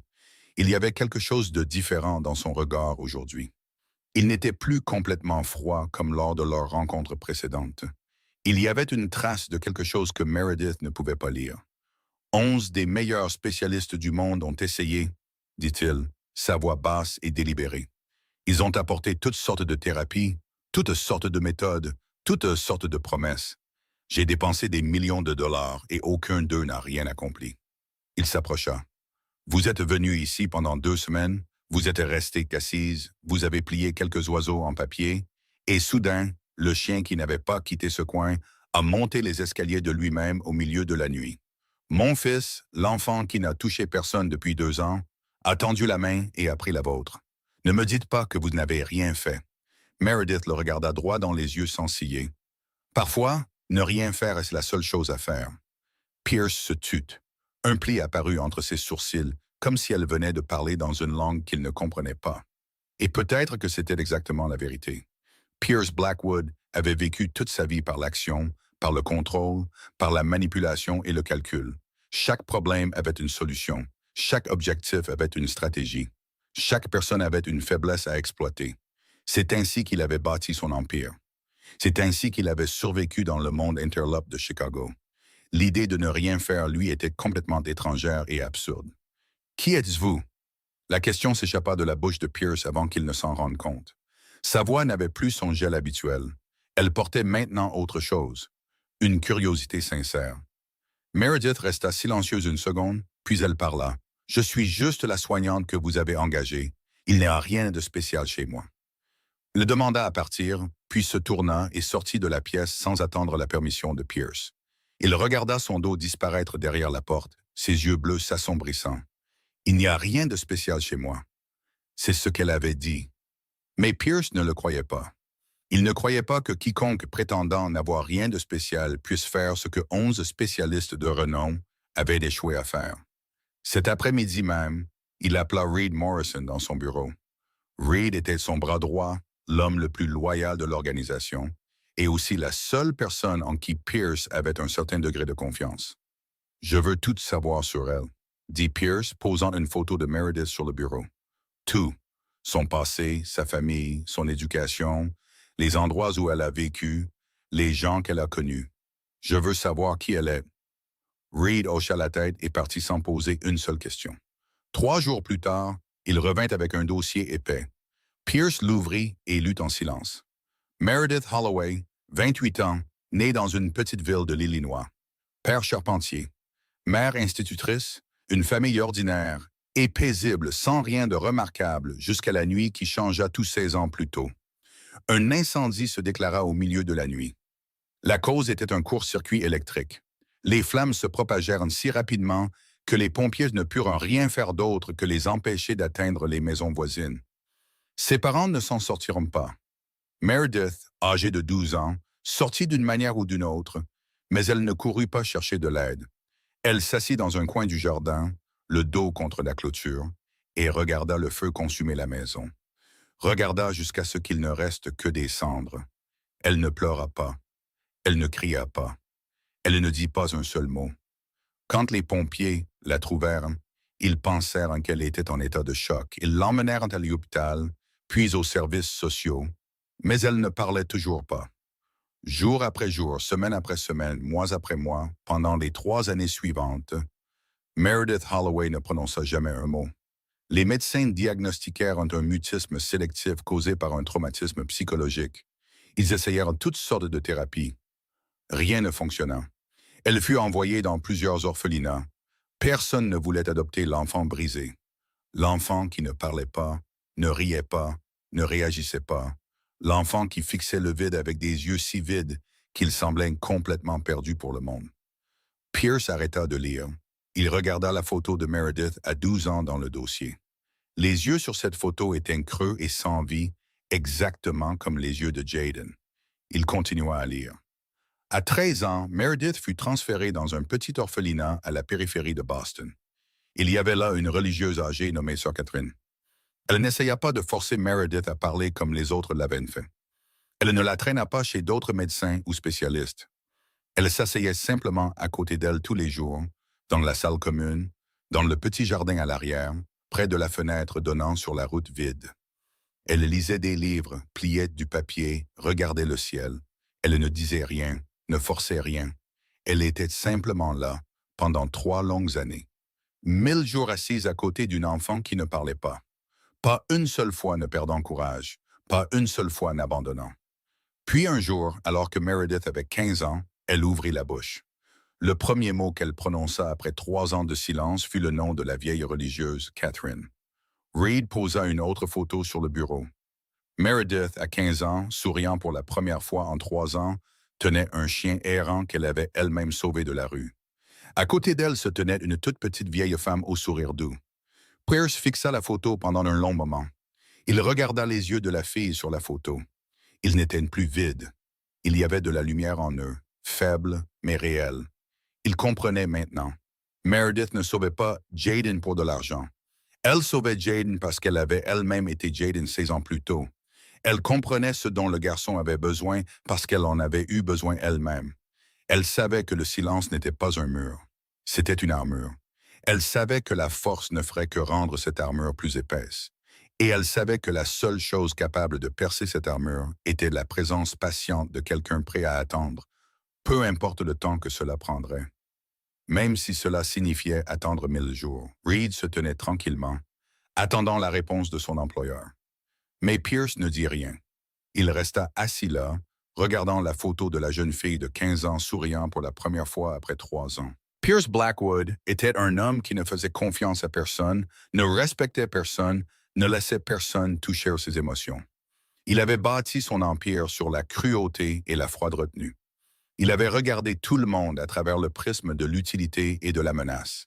S1: Il y avait quelque chose de différent dans son regard aujourd'hui. Il n'était plus complètement froid comme lors de leur rencontre précédente. Il y avait une trace de quelque chose que Meredith ne pouvait pas lire. 11 des meilleurs spécialistes du monde ont essayé, dit-il, sa voix basse et délibérée. Ils ont apporté toutes sortes de thérapies, toutes sortes de méthodes, toutes sortes de promesses. J'ai dépensé des millions de dollars et aucun d'eux n'a rien accompli. Il s'approcha. Vous êtes venu ici pendant 2 semaines, vous êtes resté assise, vous avez plié quelques oiseaux en papier, et soudain, le chien qui n'avait pas quitté ce coin a monté les escaliers de lui-même au milieu de la nuit. Mon fils, l'enfant qui n'a touché personne depuis 2 ans, a tendu la main et a pris la vôtre. Ne me dites pas que vous n'avez rien fait. Meredith le regarda droit dans les yeux sans ciller. Parfois, ne rien faire est la seule chose à faire. Pierce se tut. Un pli apparut entre ses sourcils, comme si elle venait de parler dans une langue qu'il ne comprenait pas. Et peut-être que c'était exactement la vérité. Pierce Blackwood avait vécu toute sa vie par l'action, par le contrôle, par la manipulation et le calcul. Chaque problème avait une solution. Chaque objectif avait une stratégie. Chaque personne avait une faiblesse à exploiter. C'est ainsi qu'il avait bâti son empire. C'est ainsi qu'il avait survécu dans le monde interlope de Chicago. L'idée de ne rien faire lui était complètement étrangère et absurde. Qui êtes-vous? La question s'échappa de la bouche de Pierce avant qu'il ne s'en rende compte. Sa voix n'avait plus son gel habituel. Elle portait maintenant autre chose, une curiosité sincère. Meredith resta silencieuse une seconde, puis elle parla. « Je suis juste la soignante que vous avez engagée. Il n'y a rien de spécial chez moi. » Il demanda à partir, puis se tourna et sortit de la pièce sans attendre la permission de Pierce. Il regarda son dos disparaître derrière la porte, ses yeux bleus s'assombrissant. « Il n'y a rien de spécial chez moi. » C'est ce qu'elle avait dit. Mais Pierce ne le croyait pas. Il ne croyait pas que quiconque prétendant n'avoir rien de spécial puisse faire ce que 11 spécialistes de renom avaient échoué à faire. Cet après-midi même, il appela Reed Morrison dans son bureau. Reed était son bras droit, l'homme le plus loyal de l'organisation, et aussi la seule personne en qui Pierce avait un certain degré de confiance. « Je veux tout savoir sur elle », dit Pierce, posant une photo de Meredith sur le bureau. « Tout. Son passé, sa famille, son éducation, les endroits où elle a vécu, les gens qu'elle a connus. Je veux savoir qui elle est. » Reed hocha la tête et partit sans poser une seule question. 3 jours plus tard, il revint avec un dossier épais. Pierce l'ouvrit et lut en silence. Meredith Holloway, 28 ans, née dans une petite ville de l'Illinois. Père charpentier. Mère institutrice, une famille ordinaire et paisible sans rien de remarquable jusqu'à la nuit qui changea tous 16 ans plus tôt. Un incendie se déclara au milieu de la nuit. La cause était un court-circuit électrique. Les flammes se propagèrent si rapidement que les pompiers ne purent rien faire d'autre que les empêcher d'atteindre les maisons voisines. Ses parents ne s'en sortiront pas. Meredith, âgée de 12 ans, sortit d'une manière ou d'une autre, mais elle ne courut pas chercher de l'aide. Elle s'assit dans un coin du jardin, le dos contre la clôture, et regarda le feu consumer la maison. Regarda jusqu'à ce qu'il ne reste que des cendres. Elle ne pleura pas. Elle ne cria pas. Elle ne dit pas un seul mot. Quand les pompiers la trouvèrent, ils pensèrent qu'elle était en état de choc. Ils l'emmenèrent à l'hôpital, puis aux services sociaux, mais elle ne parlait toujours pas. Jour après jour, semaine après semaine, mois après mois, pendant les 3 années suivantes, Meredith Holloway ne prononça jamais un mot. Les médecins diagnostiquèrent un mutisme sélectif causé par un traumatisme psychologique. Ils essayèrent toutes sortes de thérapies. Rien ne fonctionna. Elle fut envoyée dans plusieurs orphelinats. Personne ne voulait adopter l'enfant brisé. L'enfant qui ne parlait pas, ne riait pas, ne réagissait pas. L'enfant qui fixait le vide avec des yeux si vides qu'il semblait complètement perdu pour le monde. Pierce arrêta de lire. Il regarda la photo de Meredith à 12 ans dans le dossier. Les yeux sur cette photo étaient creux et sans vie, exactement comme les yeux de Jaden. Il continua à lire. À 13 ans, Meredith fut transférée dans un petit orphelinat à la périphérie de Boston. Il y avait là une religieuse âgée nommée Sœur Catherine. Elle n'essaya pas de forcer Meredith à parler comme les autres l'avaient fait. Elle ne la traîna pas chez d'autres médecins ou spécialistes. Elle s'asseyait simplement à côté d'elle tous les jours, dans la salle commune, dans le petit jardin à l'arrière, près de la fenêtre donnant sur la route vide. Elle lisait des livres, pliait du papier, regardait le ciel. Elle ne disait rien, ne forçait rien. Elle était simplement là, pendant 3 longues années. 1000 jours assise à côté d'une enfant qui ne parlait pas. Pas une seule fois ne perdant courage, pas une seule fois n'abandonnant. Puis un jour, alors que Meredith avait 15 ans, elle ouvrit la bouche. Le premier mot qu'elle prononça après 3 ans de silence fut le nom de la vieille religieuse, Catherine. Reed posa une autre photo sur le bureau. Meredith, à 15 ans, souriant pour la première fois en 3 ans, tenait un chien errant qu'elle avait elle-même sauvé de la rue. À côté d'elle se tenait une toute petite vieille femme au sourire doux. Pierce fixa la photo pendant un long moment. Il regarda les yeux de la fille sur la photo. Ils n'étaient plus vides. Il y avait de la lumière en eux, faible mais réelle. Il comprenait maintenant. Meredith ne sauvait pas Jaden pour de l'argent. Elle sauvait Jaden parce qu'elle avait elle-même été Jaden 16 ans plus tôt. Elle comprenait ce dont le garçon avait besoin parce qu'elle en avait eu besoin elle-même. Elle savait que le silence n'était pas un mur. C'était une armure. Elle savait que la force ne ferait que rendre cette armure plus épaisse. Et elle savait que la seule chose capable de percer cette armure était la présence patiente de quelqu'un prêt à attendre, peu importe le temps que cela prendrait. même si cela signifiait attendre 1000 jours. Reed se tenait tranquillement, attendant la réponse de son employeur. Mais Pierce ne dit rien. Il resta assis là, regardant la photo de la jeune fille de 15 ans souriant pour la première fois après 3 ans. Pierce Blackwood était un homme qui ne faisait confiance à personne, ne respectait personne, ne laissait personne toucher ses émotions. Il avait bâti son empire sur la cruauté et la froide retenue. Il avait regardé tout le monde à travers le prisme de l'utilité et de la menace.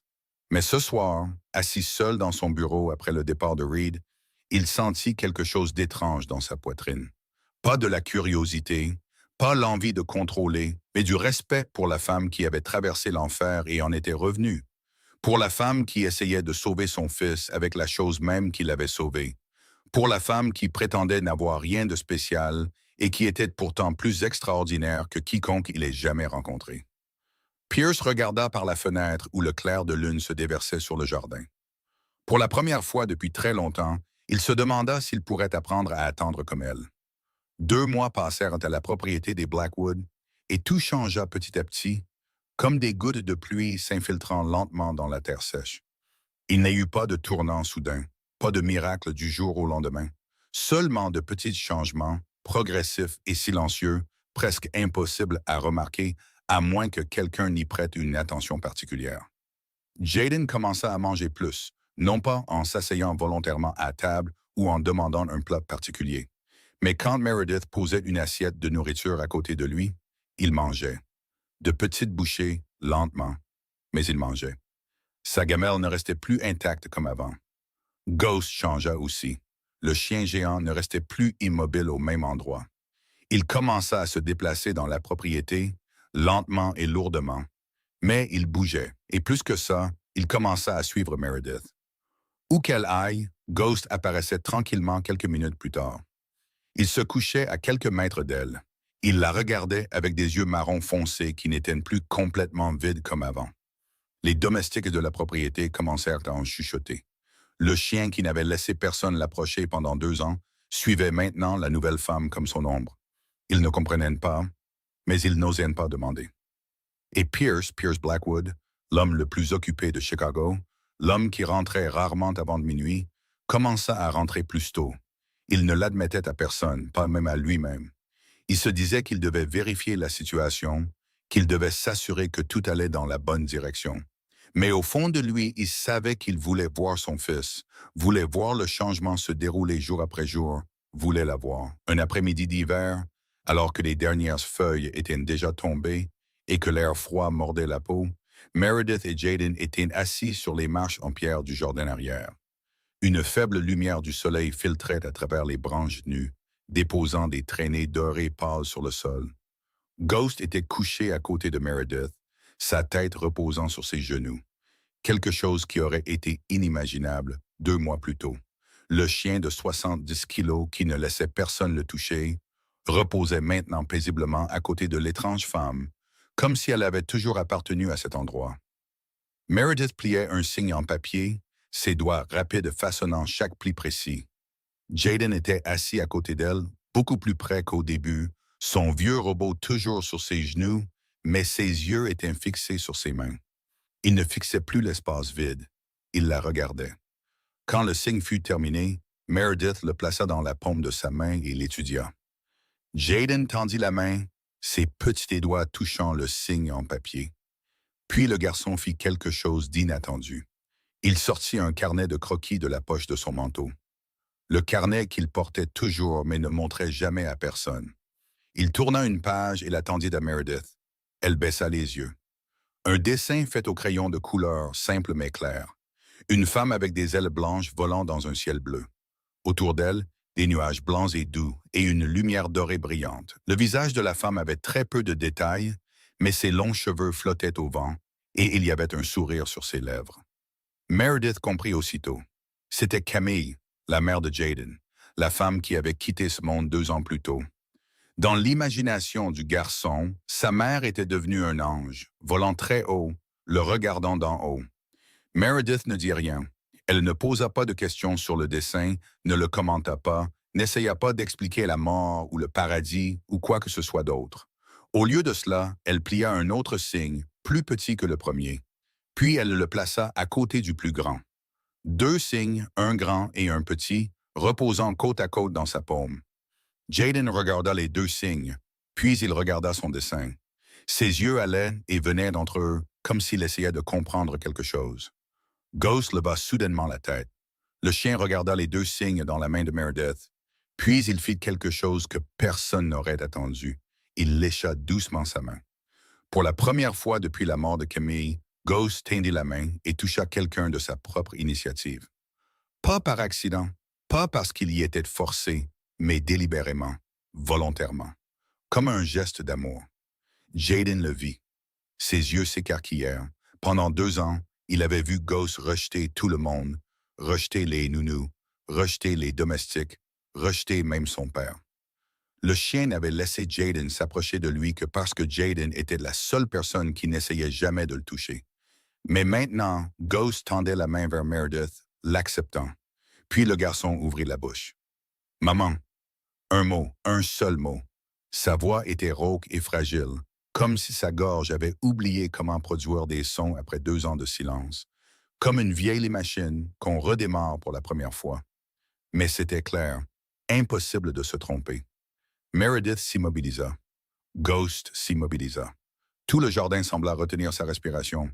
S1: Mais ce soir, assis seul dans son bureau après le départ de Reed, il sentit quelque chose d'étrange dans sa poitrine. Pas de la curiosité, pas l'envie de contrôler, mais du respect pour la femme qui avait traversé l'enfer et en était revenue. Pour la femme qui essayait de sauver son fils avec la chose même qui l'avait sauvé. Pour la femme qui prétendait n'avoir rien de spécial et qui était pourtant plus extraordinaire que quiconque il ait jamais rencontré. Pierce regarda par la fenêtre où le clair de lune se déversait sur le jardin. Pour la première fois depuis très longtemps, il se demanda s'il pourrait apprendre à attendre comme elle. 2 mois passèrent à la propriété des Blackwood et tout changea petit à petit, comme des gouttes de pluie s'infiltrant lentement dans la terre sèche. Il n'y eut pas de tournant soudain, pas de miracle du jour au lendemain, seulement de petits changements, progressifs et silencieux, presque impossibles à remarquer, à moins que quelqu'un n'y prête une attention particulière. Jaden commença à manger plus, non pas en s'asseyant volontairement à table ou en demandant un plat particulier, mais quand Meredith posait une assiette de nourriture à côté de lui, il mangeait. De petites bouchées, lentement, mais il mangeait. Sa gamelle ne restait plus intacte comme avant. Ghost changea aussi. Le chien géant ne restait plus immobile au même endroit. Il commença à se déplacer dans la propriété, lentement et lourdement. Mais il bougeait, et plus que ça, il commença à suivre Meredith. Où qu'elle aille, Ghost apparaissait tranquillement quelques minutes plus tard. Il se couchait à quelques mètres d'elle. Il la regardait avec des yeux marron foncés qui n'étaient plus complètement vides comme avant. Les domestiques de la propriété commencèrent à en chuchoter. Le chien qui n'avait laissé personne l'approcher pendant 2 ans suivait maintenant la nouvelle femme comme son ombre. Ils ne comprenaient pas, mais ils n'osaient pas demander. Et Pierce Blackwood, l'homme le plus occupé de Chicago, l'homme qui rentrait rarement avant de minuit, commença à rentrer plus tôt. Il ne l'admettait à personne, pas même à lui-même. Il se disait qu'il devait vérifier la situation, qu'il devait s'assurer que tout allait dans la bonne direction. Mais au fond de lui, il savait qu'il voulait voir son fils, voulait voir le changement se dérouler jour après jour, voulait la voir. Un après-midi d'hiver, alors que les dernières feuilles étaient déjà tombées et que l'air froid mordait la peau, Meredith et Jaden étaient assis sur les marches en pierre du jardin arrière. Une faible lumière du soleil filtrait à travers les branches nues, déposant des traînées dorées pâles sur le sol. Ghost était couché à côté de Meredith, sa tête reposant sur ses genoux. Quelque chose qui aurait été inimaginable 2 mois plus tôt. Le chien de 70 kilos qui ne laissait personne le toucher reposait maintenant paisiblement à côté de l'étrange femme, comme si elle avait toujours appartenu à cet endroit. Meredith pliait un signe en papier, ses doigts rapides façonnant chaque pli précis. Jaden était assis à côté d'elle, beaucoup plus près qu'au début, son vieux robot toujours sur ses genoux, mais ses yeux étaient fixés sur ses mains. Il ne fixait plus l'espace vide. Il la regardait. Quand le signe fut terminé, Meredith le plaça dans la paume de sa main et l'étudia. Jaden tendit la main, ses petits doigts touchant le signe en papier. Puis le garçon fit quelque chose d'inattendu. Il sortit un carnet de croquis de la poche de son manteau. Le carnet qu'il portait toujours mais ne montrait jamais à personne. Il tourna une page et la tendit à Meredith. Elle baissa les yeux. Un dessin fait au crayon de couleur, simple mais clair. Une femme avec des ailes blanches volant dans un ciel bleu. Autour d'elle, des nuages blancs et doux et une lumière dorée brillante. Le visage de la femme avait très peu de détails, mais ses longs cheveux flottaient au vent et il y avait un sourire sur ses lèvres. Meredith comprit aussitôt. C'était Camille, la mère de Jaden, la femme qui avait quitté ce monde 2 ans plus tôt. Dans l'imagination du garçon, sa mère était devenue un ange, volant très haut, le regardant d'en haut. Meredith ne dit rien. Elle ne posa pas de questions sur le dessin, ne le commenta pas, n'essaya pas d'expliquer la mort ou le paradis ou quoi que ce soit d'autre. Au lieu de cela, elle plia un autre signe, plus petit que le premier. Puis elle le plaça à côté du plus grand. Deux cygnes, un grand et un petit, reposant côte à côte dans sa paume. Jaden regarda les deux cygnes, puis il regarda son dessin. Ses yeux allaient et venaient d'entre eux, comme s'il essayait de comprendre quelque chose. Ghost leva soudainement la tête. Le chien regarda les deux cygnes dans la main de Meredith. Puis il fit quelque chose que personne n'aurait attendu. Il lécha doucement sa main. Pour la première fois depuis la mort de Camille, Ghost tendit la main et toucha quelqu'un de sa propre initiative. Pas par accident, pas parce qu'il y était forcé, mais délibérément, volontairement, comme un geste d'amour. Jaden le vit. Ses yeux s'écarquillèrent. Pendant 2 ans, il avait vu Ghost rejeter tout le monde, rejeter les nounous, rejeter les domestiques, rejeter même son père. Le chien n'avait laissé Jaden s'approcher de lui que parce que Jaden était la seule personne qui n'essayait jamais de le toucher. Mais maintenant, Ghost tendait la main vers Meredith, l'acceptant. Puis le garçon ouvrit la bouche. « Maman !» Un mot, un seul mot. Sa voix était rauque et fragile, comme si sa gorge avait oublié comment produire des sons après 2 ans de silence, comme une vieille machine qu'on redémarre pour la première fois. Mais c'était clair, impossible de se tromper. Meredith s'immobilisa. Ghost s'immobilisa. Tout le jardin sembla retenir sa respiration.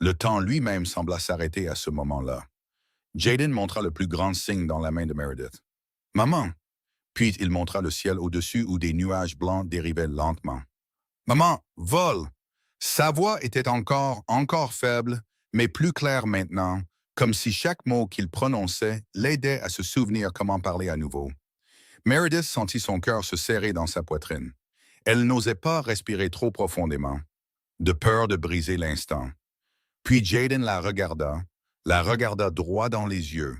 S1: Le temps lui-même sembla s'arrêter à ce moment-là. Jaden montra le plus grand signe dans la main de Meredith. « Maman !» Puis il montra le ciel au-dessus où des nuages blancs dérivaient lentement. « Maman, vole !» Sa voix était encore faible, mais plus claire maintenant, comme si chaque mot qu'il prononçait l'aidait à se souvenir comment parler à nouveau. Meredith sentit son cœur se serrer dans sa poitrine. Elle n'osait pas respirer trop profondément, de peur de briser l'instant. Puis Jaden la regarda droit dans les yeux.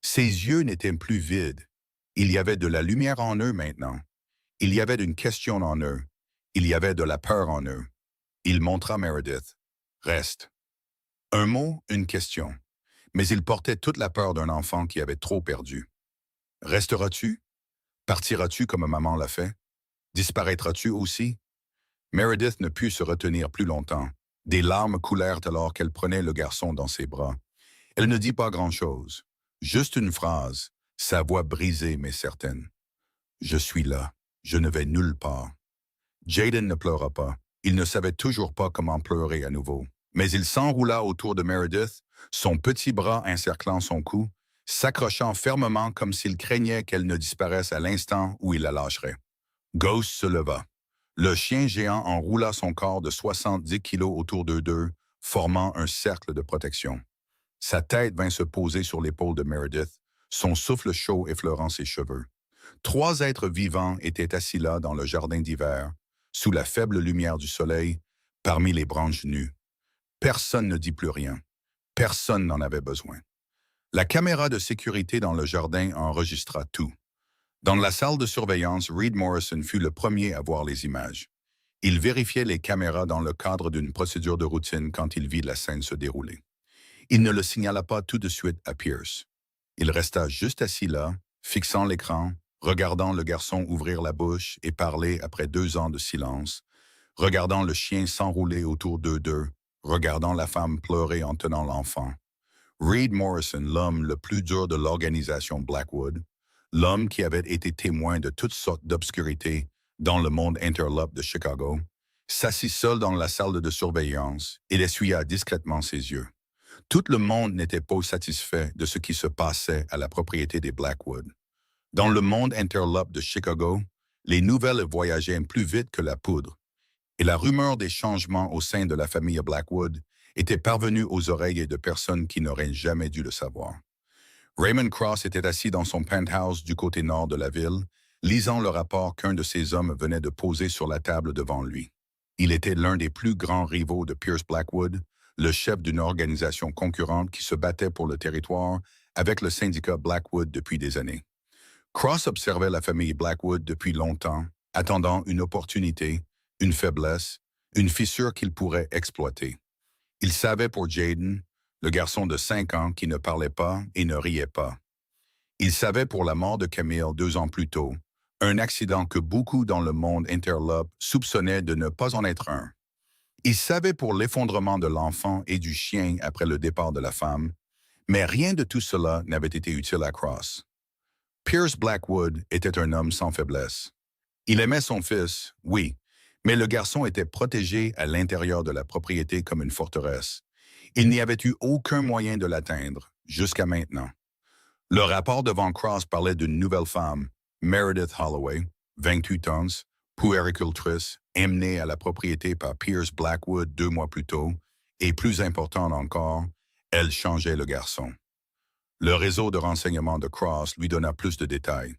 S1: Ses yeux n'étaient plus vides. Il y avait de la lumière en eux maintenant. Il y avait une question en eux. Il y avait de la peur en eux. Il montra Meredith. « Reste. » Un mot, une question. Mais il portait toute la peur d'un enfant qui avait trop perdu. « Resteras-tu? Partiras-tu comme maman l'a fait? Disparaîtras-tu aussi? » Meredith ne put se retenir plus longtemps. Des larmes coulèrent alors qu'elle prenait le garçon dans ses bras. Elle ne dit pas grand-chose. Juste une phrase, sa voix brisée mais certaine. « Je suis là. Je ne vais nulle part. » Jaden ne pleura pas. Il ne savait toujours pas comment pleurer à nouveau. Mais il s'enroula autour de Meredith, son petit bras encerclant son cou, s'accrochant fermement comme s'il craignait qu'elle ne disparaisse à l'instant où il la lâcherait. Ghost se leva. Le chien géant enroula son corps de 70 kilos autour d'eux deux, formant un cercle de protection. Sa tête vint se poser sur l'épaule de Meredith, son souffle chaud effleurant ses cheveux. 3 êtres vivants étaient assis là dans le jardin d'hiver, sous la faible lumière du soleil, parmi les branches nues. Personne ne dit plus rien. Personne n'en avait besoin. La caméra de sécurité dans le jardin enregistra tout. Dans la salle de surveillance, Reed Morrison fut le premier à voir les images. Il vérifiait les caméras dans le cadre d'une procédure de routine quand il vit la scène se dérouler. Il ne le signala pas tout de suite à Pierce. Il resta juste assis là, fixant l'écran, regardant le garçon ouvrir la bouche et parler après 2 ans de silence, regardant le chien s'enrouler autour d'eux deux, regardant la femme pleurer en tenant l'enfant. Reed Morrison, l'homme le plus dur de l'organisation Blackwood, l'homme qui avait été témoin de toutes sortes d'obscurités dans le monde interlope de Chicago, s'assit seul dans la salle de surveillance et essuya discrètement ses yeux. Tout le monde n'était pas satisfait de ce qui se passait à la propriété des Blackwood. Dans le monde interlope de Chicago, les nouvelles voyageaient plus vite que la poudre, et la rumeur des changements au sein de la famille Blackwood était parvenue aux oreilles de personnes qui n'auraient jamais dû le savoir. Raymond Cross était assis dans son penthouse du côté nord de la ville, lisant le rapport qu'un de ses hommes venait de poser sur la table devant lui. Il était l'un des plus grands rivaux de Pierce Blackwood, le chef d'une organisation concurrente qui se battait pour le territoire avec le syndicat Blackwood depuis des années. Cross observait la famille Blackwood depuis longtemps, attendant une opportunité, une faiblesse, une fissure qu'il pourrait exploiter. Il savait pour Jaden, le garçon de 5 ans qui ne parlait pas et ne riait pas. Il savait pour la mort de Camille 2 ans plus tôt, un accident que beaucoup dans le monde interlope soupçonnaient de ne pas en être un. Il savait pour l'effondrement de l'enfant et du chien après le départ de la femme, mais rien de tout cela n'avait été utile à Cross. Pierce Blackwood était un homme sans faiblesse. Il aimait son fils, oui, mais le garçon était protégé à l'intérieur de la propriété comme une forteresse. Il n'y avait eu aucun moyen de l'atteindre, jusqu'à maintenant. Le rapport devant Cross parlait d'une nouvelle femme, Meredith Holloway, 28 ans, puéricultrice, emmenée à la propriété par Pierce Blackwood 2 mois plus tôt, et plus important encore, elle changeait le garçon. Le réseau de renseignement de Cross lui donna plus de détails.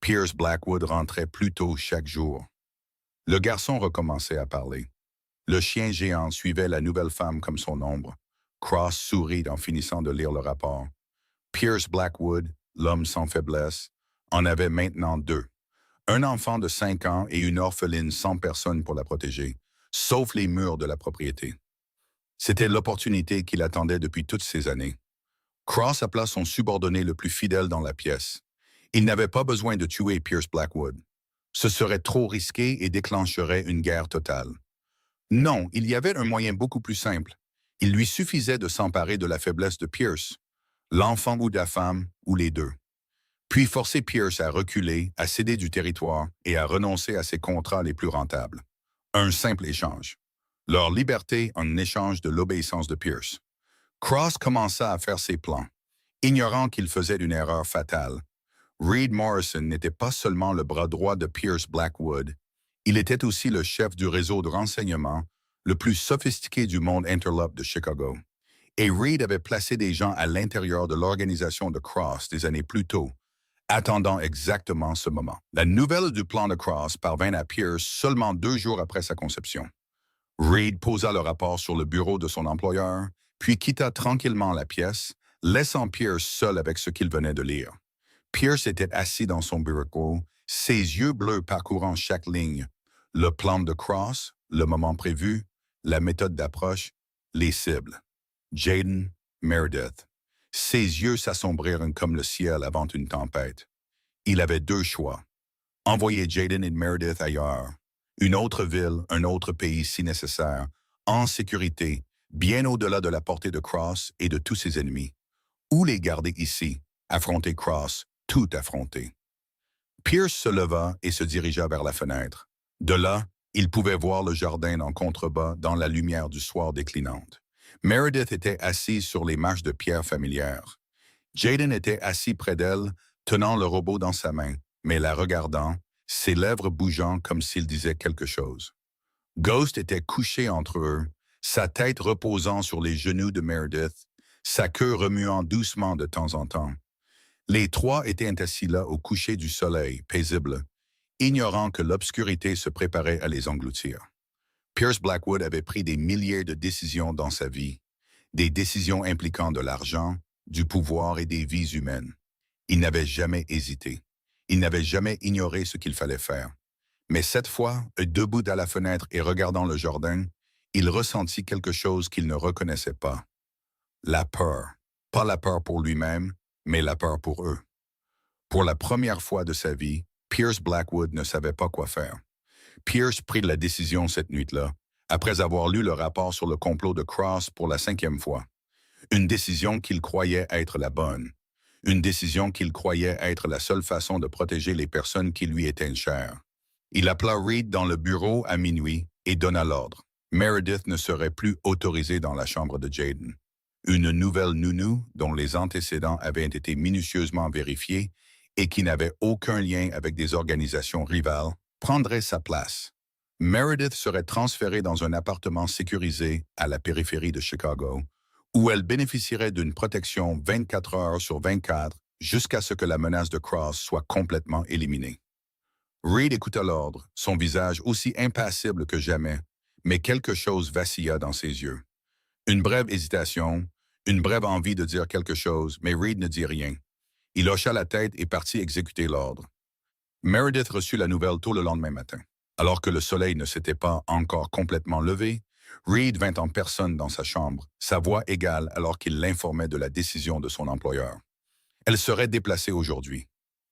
S1: Pierce Blackwood rentrait plus tôt chaque jour. Le garçon recommençait à parler. Le chien géant suivait la nouvelle femme comme son ombre. Cross sourit en finissant de lire le rapport. Pierce Blackwood, l'homme sans faiblesse, en avait maintenant 2. Un enfant de 5 ans et une orpheline sans personne pour la protéger, sauf les murs de la propriété. C'était l'opportunité qu'il attendait depuis toutes ces années. Cross appela son subordonné le plus fidèle dans la pièce. Il n'avait pas besoin de tuer Pierce Blackwood. Ce serait trop risqué et déclencherait une guerre totale. Non, il y avait un moyen beaucoup plus simple. Il lui suffisait de s'emparer de la faiblesse de Pierce, l'enfant ou la femme, ou les deux. Puis forcer Pierce à reculer, à céder du territoire et à renoncer à ses contrats les plus rentables. Un simple échange. Leur liberté en échange de l'obéissance de Pierce. Cross commença à faire ses plans, ignorant qu'il faisait une erreur fatale. Reed Morrison n'était pas seulement le bras droit de Pierce Blackwood, il était aussi le chef du réseau de renseignement le plus sophistiqué du monde interlope de Chicago. Et Reed avait placé des gens à l'intérieur de l'organisation de Cross des années plus tôt, attendant exactement ce moment. La nouvelle du plan de Cross parvint à Pierce seulement 2 jours après sa conception. Reed posa le rapport sur le bureau de son employeur, puis quitta tranquillement la pièce, laissant Pierce seul avec ce qu'il venait de lire. Pierce était assis dans son bureau, ses yeux bleus parcourant chaque ligne. Le plan de Cross, le moment prévu, la méthode d'approche, les cibles. Jaden, Meredith. Ses yeux s'assombrirent comme le ciel avant une tempête. Il avait 2 choix. Envoyer Jaden et Meredith ailleurs. Une autre ville, un autre pays si nécessaire, en sécurité, bien au-delà de la portée de Cross et de tous ses ennemis. Ou les garder ici, affronter Cross, tout affronter. Pierce se leva et se dirigea vers la fenêtre. De là, il pouvait voir le jardin en contrebas dans la lumière du soir déclinante. Meredith était assise sur les marches de pierre familières. Jaden était assis près d'elle, tenant le robot dans sa main, mais la regardant, ses lèvres bougeant comme s'il disait quelque chose. Ghost était couché entre eux, sa tête reposant sur les genoux de Meredith, sa queue remuant doucement de temps en temps. Les 3 étaient assis là au coucher du soleil, paisibles, ignorant que l'obscurité se préparait à les engloutir. Pierce Blackwood avait pris des milliers de décisions dans sa vie, des décisions impliquant de l'argent, du pouvoir et des vies humaines. Il n'avait jamais hésité. Il n'avait jamais ignoré ce qu'il fallait faire. Mais cette fois, debout à la fenêtre et regardant le jardin, il ressentit quelque chose qu'il ne reconnaissait pas. La peur. Pas la peur pour lui-même, mais la peur pour eux. Pour la première fois de sa vie, Pierce Blackwood ne savait pas quoi faire. Pierce prit la décision cette nuit-là, après avoir lu le rapport sur le complot de Cross pour la 5e fois. Une décision qu'il croyait être la bonne. Une décision qu'il croyait être la seule façon de protéger les personnes qui lui étaient chères. Il appela Reed dans le bureau à minuit et donna l'ordre. Meredith ne serait plus autorisée dans la chambre de Jaden. Une nouvelle nounou dont les antécédents avaient été minutieusement vérifiés et qui n'avait aucun lien avec des organisations rivales, prendrait sa place. Meredith serait transférée dans un appartement sécurisé à la périphérie de Chicago, où elle bénéficierait d'une protection 24 heures sur 24 jusqu'à ce que la menace de Cross soit complètement éliminée. Reed écouta l'ordre, son visage aussi impassible que jamais, mais quelque chose vacilla dans ses yeux. Une brève hésitation, une brève envie de dire quelque chose, mais Reed ne dit rien. Il hocha la tête et partit exécuter l'ordre. Meredith reçut la nouvelle tôt le lendemain matin. Alors que le soleil ne s'était pas encore complètement levé, Reed vint en personne dans sa chambre, sa voix égale alors qu'il l'informait de la décision de son employeur. Elle serait déplacée aujourd'hui.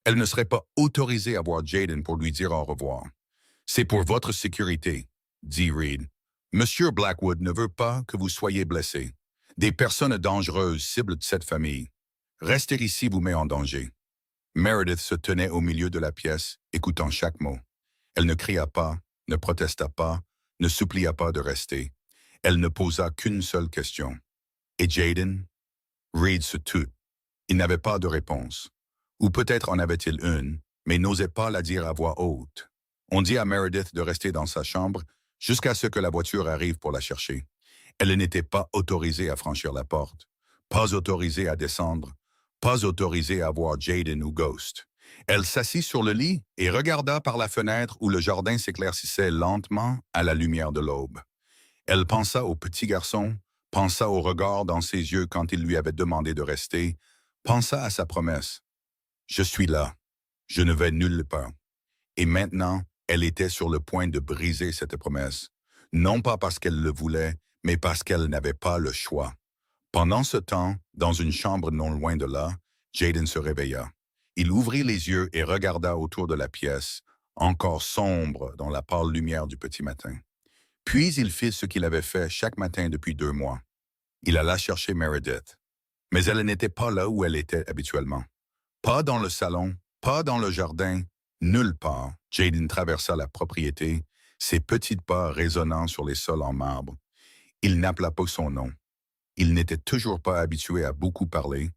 S1: Elle ne serait pas autorisée à voir Jaden pour lui dire au revoir. « C'est pour votre sécurité », dit Reed. Monsieur Blackwood ne veut pas que vous soyez blessé. Des personnes dangereuses ciblent cette famille. Rester ici vous met en danger. Meredith se tenait au milieu de la pièce, écoutant chaque mot. Elle ne cria pas, ne protesta pas, ne supplia pas de rester. Elle ne posa qu'une seule question. Et Jaden? Reed se tut. Il n'avait pas de réponse. Ou peut-être en avait-il une, mais n'osait pas la dire à voix haute. On dit à Meredith de rester dans sa chambre jusqu'à ce que la voiture arrive pour la chercher. Elle n'était pas autorisée à franchir la porte, pas autorisée à descendre, pas autorisée à voir Jaden ou Ghost. Elle s'assit sur le lit et regarda par la fenêtre où le jardin s'éclaircissait lentement à la lumière de l'aube. Elle pensa au petit garçon, pensa au regard dans ses yeux quand il lui avait demandé de rester, pensa à sa promesse. Je suis là. Je ne vais nulle part. Et maintenant, elle était sur le point de briser cette promesse. Non pas parce qu'elle le voulait, mais parce qu'elle n'avait pas le choix. Pendant ce temps, dans une chambre non loin de là, Jaden se réveilla. Il ouvrit les yeux et regarda autour de la pièce, encore sombre dans la pâle lumière du petit matin. Puis il fit ce qu'il avait fait chaque matin depuis 2 mois. Il alla chercher Meredith. Mais elle n'était pas là où elle était habituellement. Pas dans le salon, pas dans le jardin, nulle part. Jaden traversa la propriété, ses petits pas résonnant sur les sols en marbre. Il n'appela pas son nom. Il n'était toujours pas habitué à beaucoup parler,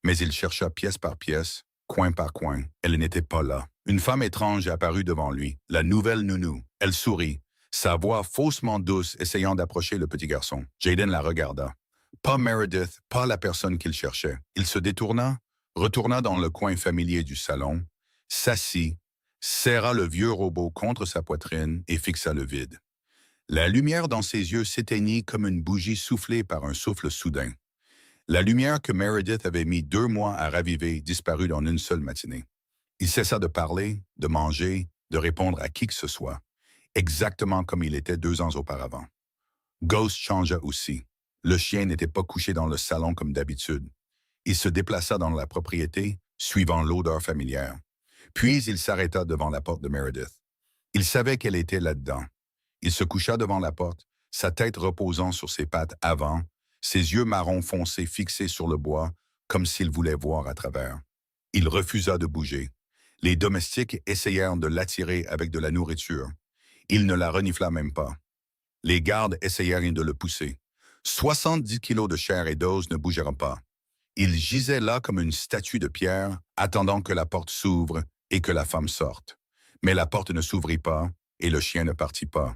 S1: mais il chercha pièce par pièce, coin par coin. Elle n'était pas là. Une femme étrange apparut devant lui, la nouvelle nounou. Elle sourit, sa voix faussement douce essayant d'approcher le petit garçon. Jaden la regarda. Pas Meredith, pas la personne qu'il cherchait. Il se détourna, retourna dans le coin familier du salon, s'assit, serra le vieux robot contre sa poitrine et fixa le vide. La lumière dans ses yeux s'éteignit comme une bougie soufflée par un souffle soudain. La lumière que Meredith avait mis 2 mois à raviver disparut en une seule matinée. Il cessa de parler, de manger, de répondre à qui que ce soit, exactement comme il était 2 ans auparavant. Ghost changea aussi. Le chien n'était pas couché dans le salon comme d'habitude. Il se déplaça dans la propriété, suivant l'odeur familière. Puis il s'arrêta devant la porte de Meredith. Il savait qu'elle était là-dedans. Il se coucha devant la porte, sa tête reposant sur ses pattes avant, ses yeux marron foncé fixés sur le bois, comme s'il voulait voir à travers. Il refusa de bouger. Les domestiques essayèrent de l'attirer avec de la nourriture. Il ne la renifla même pas. Les gardes essayèrent de le pousser. 70 kilos de chair et d'os ne bougèrent pas. Il gisait là comme une statue de pierre, attendant que la porte s'ouvre et que la femme sorte. Mais la porte ne s'ouvrit pas et le chien ne partit pas.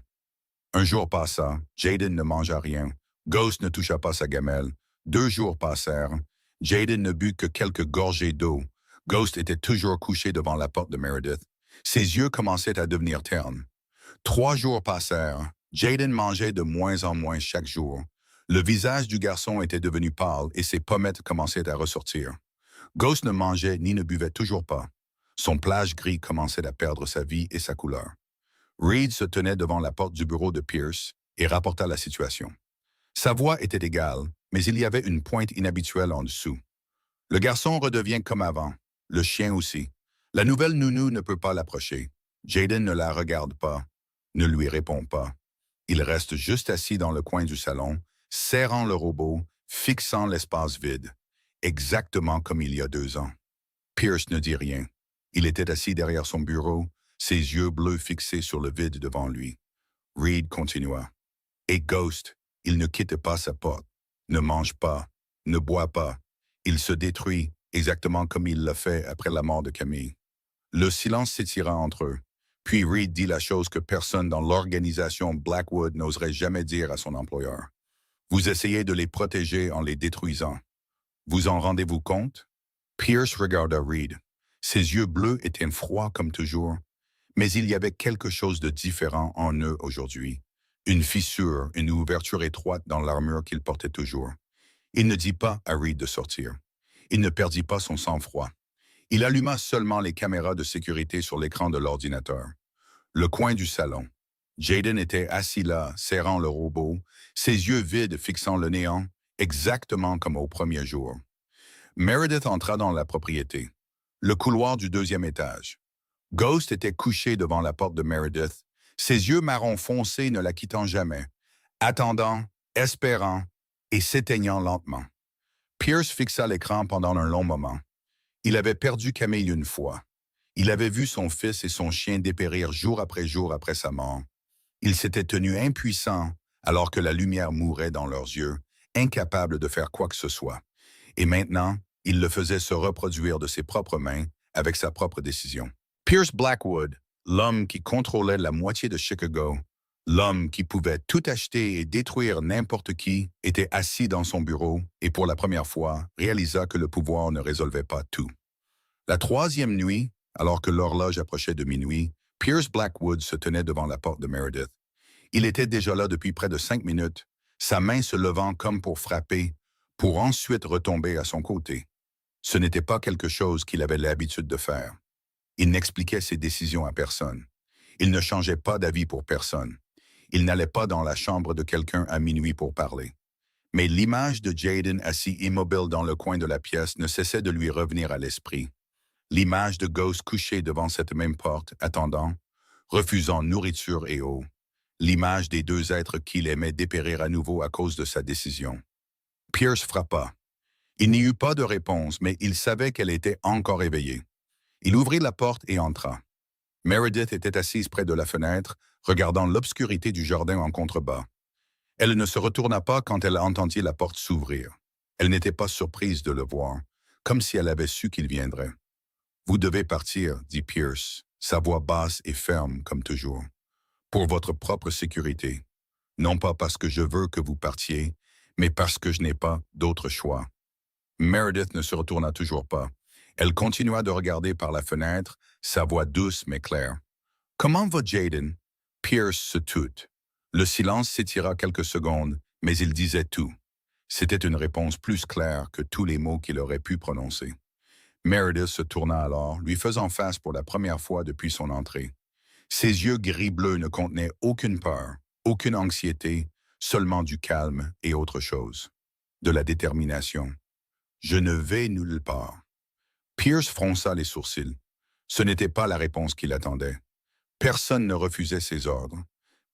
S1: Un jour passa, Jaden ne mangea rien. Ghost ne toucha pas sa gamelle. 2 jours passèrent. Jaden ne but que quelques gorgées d'eau. Ghost était toujours couché devant la porte de Meredith. Ses yeux commençaient à devenir ternes. 3 jours passèrent. Jaden mangeait de moins en moins chaque jour. Le visage du garçon était devenu pâle et ses pommettes commençaient à ressortir. Ghost ne mangeait ni ne buvait toujours pas. Son plage gris commençait à perdre sa vie et sa couleur. Reed se tenait devant la porte du bureau de Pierce et rapporta la situation. Sa voix était égale, mais il y avait une pointe inhabituelle en dessous. Le garçon redevient comme avant, le chien aussi. La nouvelle nounou ne peut pas l'approcher. Jaden ne la regarde pas, ne lui répond pas. Il reste juste assis dans le coin du salon, serrant le robot, fixant l'espace vide, exactement comme il y a 2 ans. Pierce ne dit rien. Il était assis derrière son bureau, ses yeux bleus fixés sur le vide devant lui. Reed continua. Et Ghost, il ne quitte pas sa porte, ne mange pas, ne boit pas. Il se détruit, exactement comme il l'a fait après la mort de Camille. Le silence s'étira entre eux. Puis Reed dit la chose que personne dans l'organisation Blackwood n'oserait jamais dire à son employeur. Vous essayez de les protéger en les détruisant. Vous en rendez-vous compte? Pierce regarda Reed. Ses yeux bleus étaient froids comme toujours, mais il y avait quelque chose de différent en eux aujourd'hui. Une fissure, une ouverture étroite dans l'armure qu'il portait toujours. Il ne dit pas à Reed de sortir. Il ne perdit pas son sang-froid. Il alluma seulement les caméras de sécurité sur l'écran de l'ordinateur. Le coin du salon. Jaden était assis là, serrant le robot, ses yeux vides fixant le néant, exactement comme au premier jour. Meredith entra dans la propriété. Le couloir du 2e étage. Ghost était couché devant la porte de Meredith, ses yeux marron foncé ne la quittant jamais, attendant, espérant et s'éteignant lentement. Pierce fixa l'écran pendant un long moment. Il avait perdu Camille une fois. Il avait vu son fils et son chien dépérir jour après sa mort. Il s'était tenu impuissant alors que la lumière mourait dans leurs yeux, incapable de faire quoi que ce soit. Et maintenant, il le faisait se reproduire de ses propres mains avec sa propre décision. Pierce Blackwood, l'homme qui contrôlait la moitié de Chicago, l'homme qui pouvait tout acheter et détruire n'importe qui, était assis dans son bureau et pour la première fois réalisa que le pouvoir ne résolvait pas tout. La troisième nuit, alors que l'horloge approchait de minuit, Pierce Blackwood se tenait devant la porte de Meredith. Il était déjà là depuis près de 5 minutes, sa main se levant comme pour frapper, pour ensuite retomber à son côté. Ce n'était pas quelque chose qu'il avait l'habitude de faire. Il n'expliquait ses décisions à personne. Il ne changeait pas d'avis pour personne. Il n'allait pas dans la chambre de quelqu'un à minuit pour parler. Mais l'image de Jaden assis immobile dans le coin de la pièce ne cessait de lui revenir à l'esprit. L'image de Ghost couché devant cette même porte, attendant, refusant nourriture et eau. L'image des deux êtres qu'il aimait dépérir à nouveau à cause de sa décision. Pierce frappa. Il n'y eut pas de réponse, mais il savait qu'elle était encore éveillée. Il ouvrit la porte et entra. Meredith était assise près de la fenêtre, regardant l'obscurité du jardin en contrebas. Elle ne se retourna pas quand elle entendit la porte s'ouvrir. Elle n'était pas surprise de le voir, comme si elle avait su qu'il viendrait. « Vous devez partir, » dit Pierce, sa voix basse et ferme comme toujours. « Pour votre propre sécurité. Non pas parce que je veux que vous partiez, mais parce que je n'ai pas d'autre choix. » Meredith ne se retourna toujours pas. Elle continua de regarder par la fenêtre, sa voix douce mais claire. « Comment va Jaden? » Pierce se tut. Le silence s'étira quelques secondes, mais il disait tout. C'était une réponse plus claire que tous les mots qu'il aurait pu prononcer. Meredith se tourna alors, lui faisant face pour la première fois depuis son entrée. Ses yeux gris-bleus ne contenaient aucune peur, aucune anxiété, seulement du calme et autre chose. De la détermination. « Je ne vais nulle part. » Pierce fronça les sourcils. Ce n'était pas la réponse qu'il attendait. Personne ne refusait ses ordres.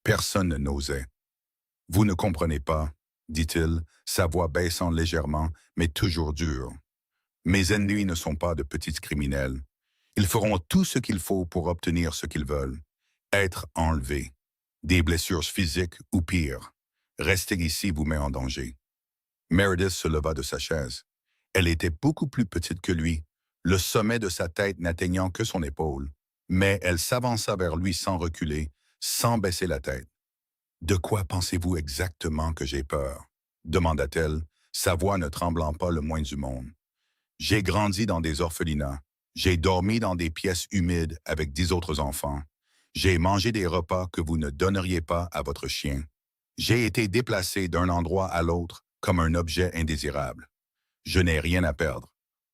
S1: Personne n'osait. « Vous ne comprenez pas, » dit-il, sa voix baissant légèrement, mais toujours dure. « Mes ennemis ne sont pas de petits criminels. Ils feront tout ce qu'il faut pour obtenir ce qu'ils veulent. Être enlevés. Des blessures physiques ou pire. Rester ici vous met en danger. » Meredith se leva de sa chaise. Elle était beaucoup plus petite que lui, le sommet de sa tête n'atteignant que son épaule, mais elle s'avança vers lui sans reculer, sans baisser la tête. « De quoi pensez-vous exactement que j'ai peur? » demanda-t-elle, sa voix ne tremblant pas le moins du monde. « J'ai grandi dans des orphelinats. J'ai dormi dans des pièces humides avec 10 autres enfants. J'ai mangé des repas que vous ne donneriez pas à votre chien. J'ai été déplacé d'un endroit à l'autre comme un objet indésirable. Je n'ai rien à perdre.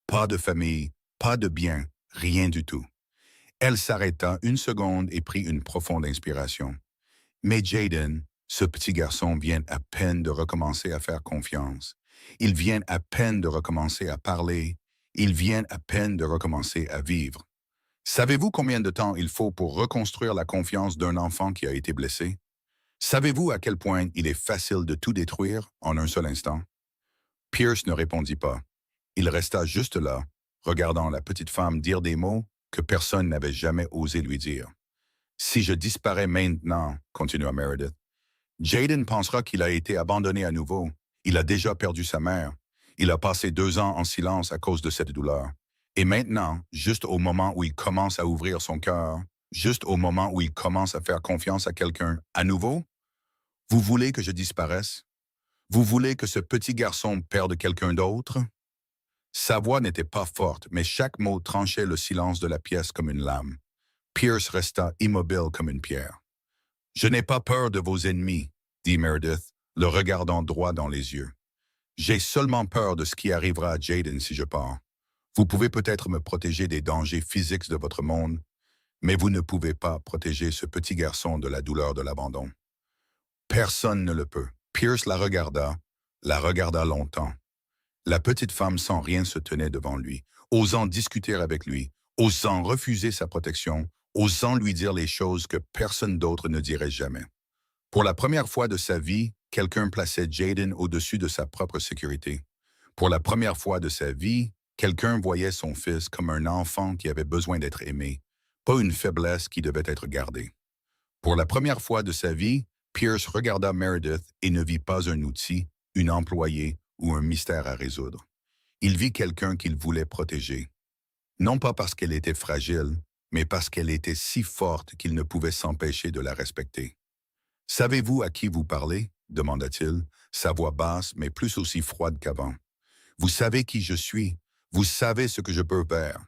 S1: Pas de famille, pas de biens, rien du tout. » Elle s'arrêta une seconde et prit une profonde inspiration. « Mais Jaden, ce petit garçon vient à peine de recommencer à faire confiance. Il vient à peine de recommencer à parler. Il vient à peine de recommencer à vivre. Savez-vous combien de temps il faut pour reconstruire la confiance d'un enfant qui a été blessé? Savez-vous à quel point il est facile de tout détruire en un seul instant? » Pierce ne répondit pas. Il resta juste là, regardant la petite femme dire des mots que personne n'avait jamais osé lui dire. « Si je disparais maintenant, » continua Meredith, « Jaden pensera qu'il a été abandonné à nouveau. Il a déjà perdu sa mère. Il a passé 2 ans en silence à cause de cette douleur. Et maintenant, juste au moment où il commence à ouvrir son cœur, juste au moment où il commence à faire confiance à quelqu'un à nouveau, vous voulez que je disparaisse? Vous voulez que ce petit garçon perde quelqu'un d'autre? » Sa voix n'était pas forte, mais chaque mot tranchait le silence de la pièce comme une lame. Pierce resta immobile comme une pierre. « Je n'ai pas peur de vos ennemis, » dit Meredith, le regardant droit dans les yeux. « J'ai seulement peur de ce qui arrivera à Jaden si je pars. Vous pouvez peut-être me protéger des dangers physiques de votre monde, mais vous ne pouvez pas protéger ce petit garçon de la douleur de l'abandon. » Personne ne le peut. Pierce la regarda longtemps. La petite femme sans rien se tenait devant lui, osant discuter avec lui, osant refuser sa protection, osant lui dire les choses que personne d'autre ne dirait jamais. Pour la première fois de sa vie, quelqu'un plaçait Jaden au-dessus de sa propre sécurité. Pour la première fois de sa vie, quelqu'un voyait son fils comme un enfant qui avait besoin d'être aimé, pas une faiblesse qui devait être gardée. Pour la première fois de sa vie, Pierce regarda Meredith et ne vit pas un outil, une employée ou un mystère à résoudre. Il vit quelqu'un qu'il voulait protéger. Non pas parce qu'elle était fragile, mais parce qu'elle était si forte qu'il ne pouvait s'empêcher de la respecter. Savez-vous à qui vous parlez? Demanda-t-il, sa voix basse mais plus aussi froide qu'avant. Vous savez qui je suis. Vous savez ce que je peux faire.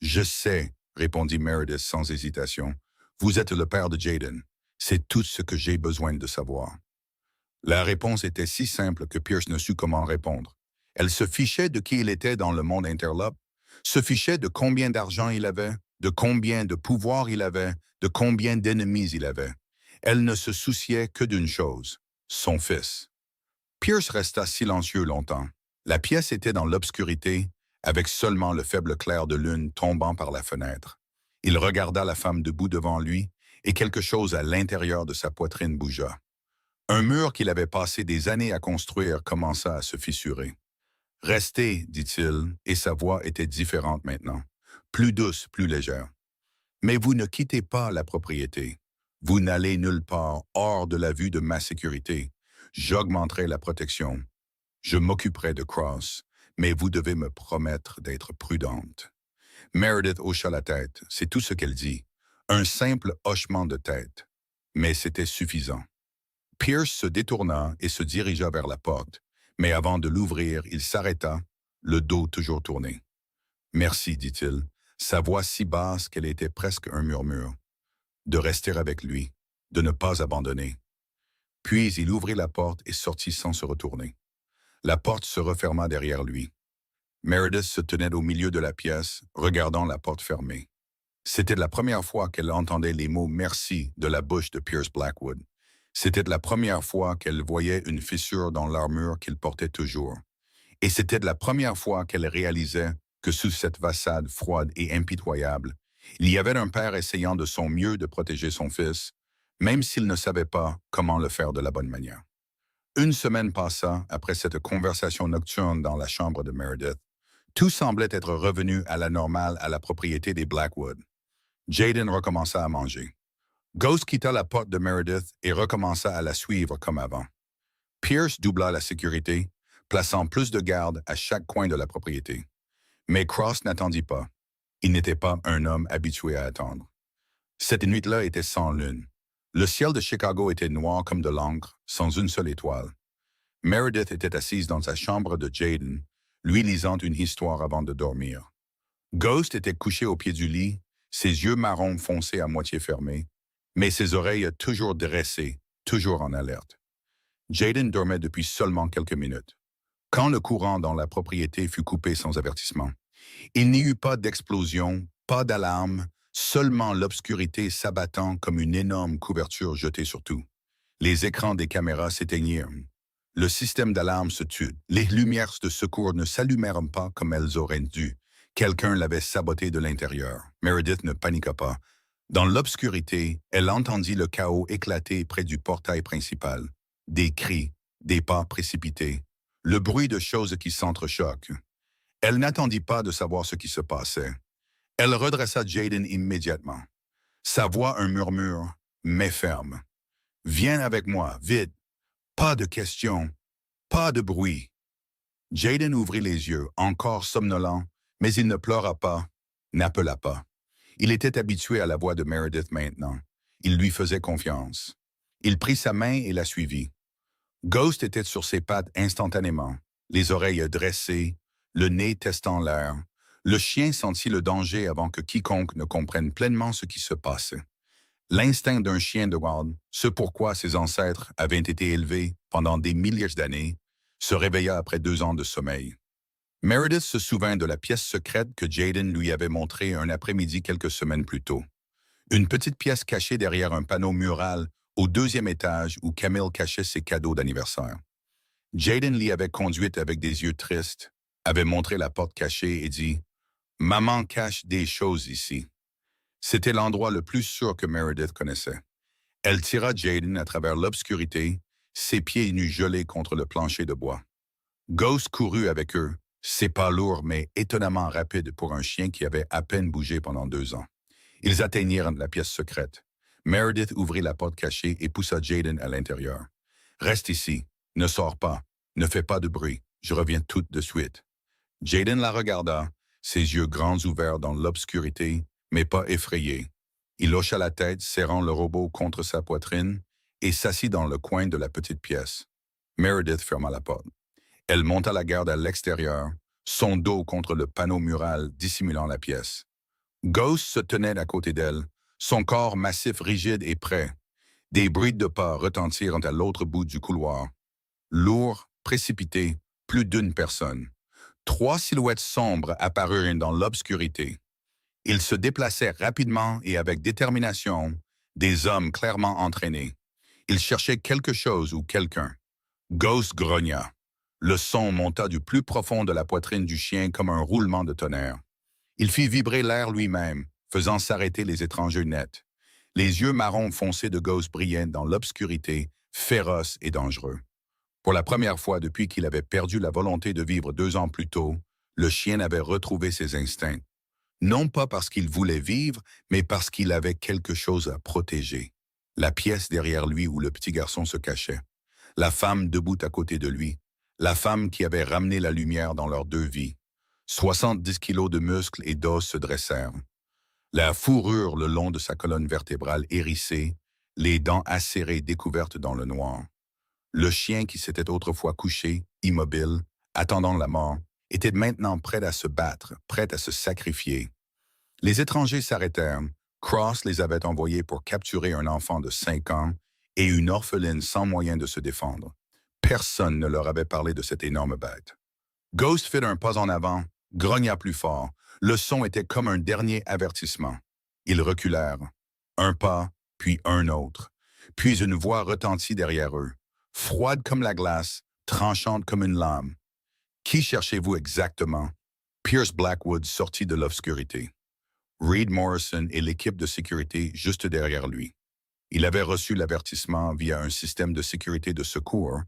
S1: Je sais, répondit Meredith sans hésitation. Vous êtes le père de Jaden. C'est tout ce que j'ai besoin de savoir. La réponse était si simple que Pierce ne sut comment répondre. Elle se fichait de qui il était dans le monde interlope, se fichait de combien d'argent il avait, de combien de pouvoir il avait, de combien d'ennemis il avait. Elle ne se souciait que d'une chose, son fils. Pierce resta silencieux longtemps. La pièce était dans l'obscurité, avec seulement le faible clair de lune tombant par la fenêtre. Il regarda la femme debout devant lui, et quelque chose à l'intérieur de sa poitrine bougea. Un mur qu'il avait passé des années à construire commença à se fissurer. « Restez, dit-il, et sa voix était différente maintenant, plus douce, plus légère. Mais vous ne quittez pas la propriété. Vous n'allez nulle part hors de la vue de ma sécurité. J'augmenterai la protection. Je m'occuperai de Cross, mais vous devez me promettre d'être prudente. » Meredith hocha la tête, c'est tout ce qu'elle dit. Un simple hochement de tête. Mais c'était suffisant. Pierce se détourna et se dirigea vers la porte, mais avant de l'ouvrir, il s'arrêta, le dos toujours tourné. « Merci, dit-il, sa voix si basse qu'elle était presque un murmure. De rester avec lui, de ne pas abandonner. » Puis il ouvrit la porte et sortit sans se retourner. La porte se referma derrière lui. Meredith se tenait au milieu de la pièce, regardant la porte fermée. C'était la première fois qu'elle entendait les mots « merci » de la bouche de Pierce Blackwood. C'était la première fois qu'elle voyait une fissure dans l'armure qu'il portait toujours. Et c'était la première fois qu'elle réalisait que sous cette façade froide et impitoyable, il y avait un père essayant de son mieux de protéger son fils, même s'il ne savait pas comment le faire de la bonne manière. Une semaine passa après cette conversation nocturne dans la chambre de Meredith. Tout semblait être revenu à la normale à la propriété des Blackwood. Jaden recommença à manger. Ghost quitta la porte de Meredith et recommença à la suivre comme avant. Pierce doubla la sécurité, plaçant plus de gardes à chaque coin de la propriété. Mais Cross n'attendit pas. Il n'était pas un homme habitué à attendre. Cette nuit-là était sans lune. Le ciel de Chicago était noir comme de l'encre, sans une seule étoile. Meredith était assise dans sa chambre de Jaden, lui lisant une histoire avant de dormir. Ghost était couché au pied du lit, ses yeux marrons foncés à moitié fermés, mais ses oreilles toujours dressées, toujours en alerte. Jaden dormait depuis seulement quelques minutes. Quand le courant dans la propriété fut coupé sans avertissement, il n'y eut pas d'explosion, pas d'alarme, seulement l'obscurité s'abattant comme une énorme couverture jetée sur tout. Les écrans des caméras s'éteignirent. Le système d'alarme se tut. Les lumières de secours ne s'allumèrent pas comme elles auraient dû. Quelqu'un l'avait saboté de l'intérieur. Meredith ne paniqua pas. Dans l'obscurité, elle entendit le chaos éclater près du portail principal. Des cris, des pas précipités, le bruit de choses qui s'entrechoquent. Elle n'attendit pas de savoir ce qui se passait. Elle redressa Jaden immédiatement. Sa voix un murmure, mais ferme. « Viens avec moi, vite. Pas de questions, pas de bruit. » Jaden ouvrit les yeux, encore somnolent, mais il ne pleura pas, n'appela pas. Il était habitué à la voix de Meredith maintenant. Il lui faisait confiance. Il prit sa main et la suivit. Ghost était sur ses pattes instantanément, les oreilles dressées, le nez testant l'air. Le chien sentit le danger avant que quiconque ne comprenne pleinement ce qui se passait. L'instinct d'un chien de garde, ce pourquoi ses ancêtres avaient été élevés pendant des milliers d'années, se réveilla après 2 ans de sommeil. Meredith se souvint de la pièce secrète que Jaden lui avait montrée un après-midi quelques semaines plus tôt. Une petite pièce cachée derrière un panneau mural au 2e étage où Camille cachait ses cadeaux d'anniversaire. Jaden l'y avait conduite avec des yeux tristes, avait montré la porte cachée et dit « Maman cache des choses ici. » C'était l'endroit le plus sûr que Meredith connaissait. Elle tira Jaden à travers l'obscurité, ses pieds nus gelés contre le plancher de bois. Ghost courut avec eux, ses pas lourds mais étonnamment rapides pour un chien qui avait à peine bougé pendant 2 ans. Ils atteignirent la pièce secrète. Meredith ouvrit la porte cachée et poussa Jaden à l'intérieur. « Reste ici, ne sors pas, ne fais pas de bruit, je reviens tout de suite. » Jaden la regarda, ses yeux grands ouverts dans l'obscurité, mais pas effrayés. Il hocha la tête, serrant le robot contre sa poitrine, et s'assit dans le coin de la petite pièce. Meredith ferma la porte. Elle monta la garde à l'extérieur, son dos contre le panneau mural dissimulant la pièce. Ghost se tenait à côté d'elle, son corps massif rigide et prêt. Des bruits de pas retentirent à l'autre bout du couloir. Lourd, précipité, plus d'une personne. 3 silhouettes sombres apparurent dans l'obscurité. Ils se déplaçaient rapidement et avec détermination, des hommes clairement entraînés. Ils cherchaient quelque chose ou quelqu'un. Ghost grogna. Le son monta du plus profond de la poitrine du chien comme un roulement de tonnerre. Il fit vibrer l'air lui-même, faisant s'arrêter les étrangers nets. Les yeux marrons foncés de Ghost brillaient dans l'obscurité, féroces et dangereux. Pour la première fois depuis qu'il avait perdu la volonté de vivre 2 ans plus tôt, le chien avait retrouvé ses instincts. Non pas parce qu'il voulait vivre, mais parce qu'il avait quelque chose à protéger. La pièce derrière lui où le petit garçon se cachait. La femme debout à côté de lui. La femme qui avait ramené la lumière dans leurs 2 vies. 70 kilos de muscles et d'os se dressèrent. La fourrure le long de sa colonne vertébrale hérissée, les dents acérées découvertes dans le noir. Le chien qui s'était autrefois couché, immobile, attendant la mort, était maintenant prêt à se battre, prêt à se sacrifier. Les étrangers s'arrêtèrent. Cross les avait envoyés pour capturer un enfant de 5 ans et une orpheline sans moyen de se défendre. Personne ne leur avait parlé de cette énorme bête. Ghost fit un pas en avant, grogna plus fort. Le son était comme un dernier avertissement. Ils reculèrent. Un pas, puis un autre. Puis une voix retentit derrière eux. Froide comme la glace, tranchante comme une lame. « Qui cherchez-vous exactement? » Pierce Blackwood sortit de l'obscurité. Reed Morrison et l'équipe de sécurité juste derrière lui. Il avait reçu l'avertissement via un système de sécurité de secours,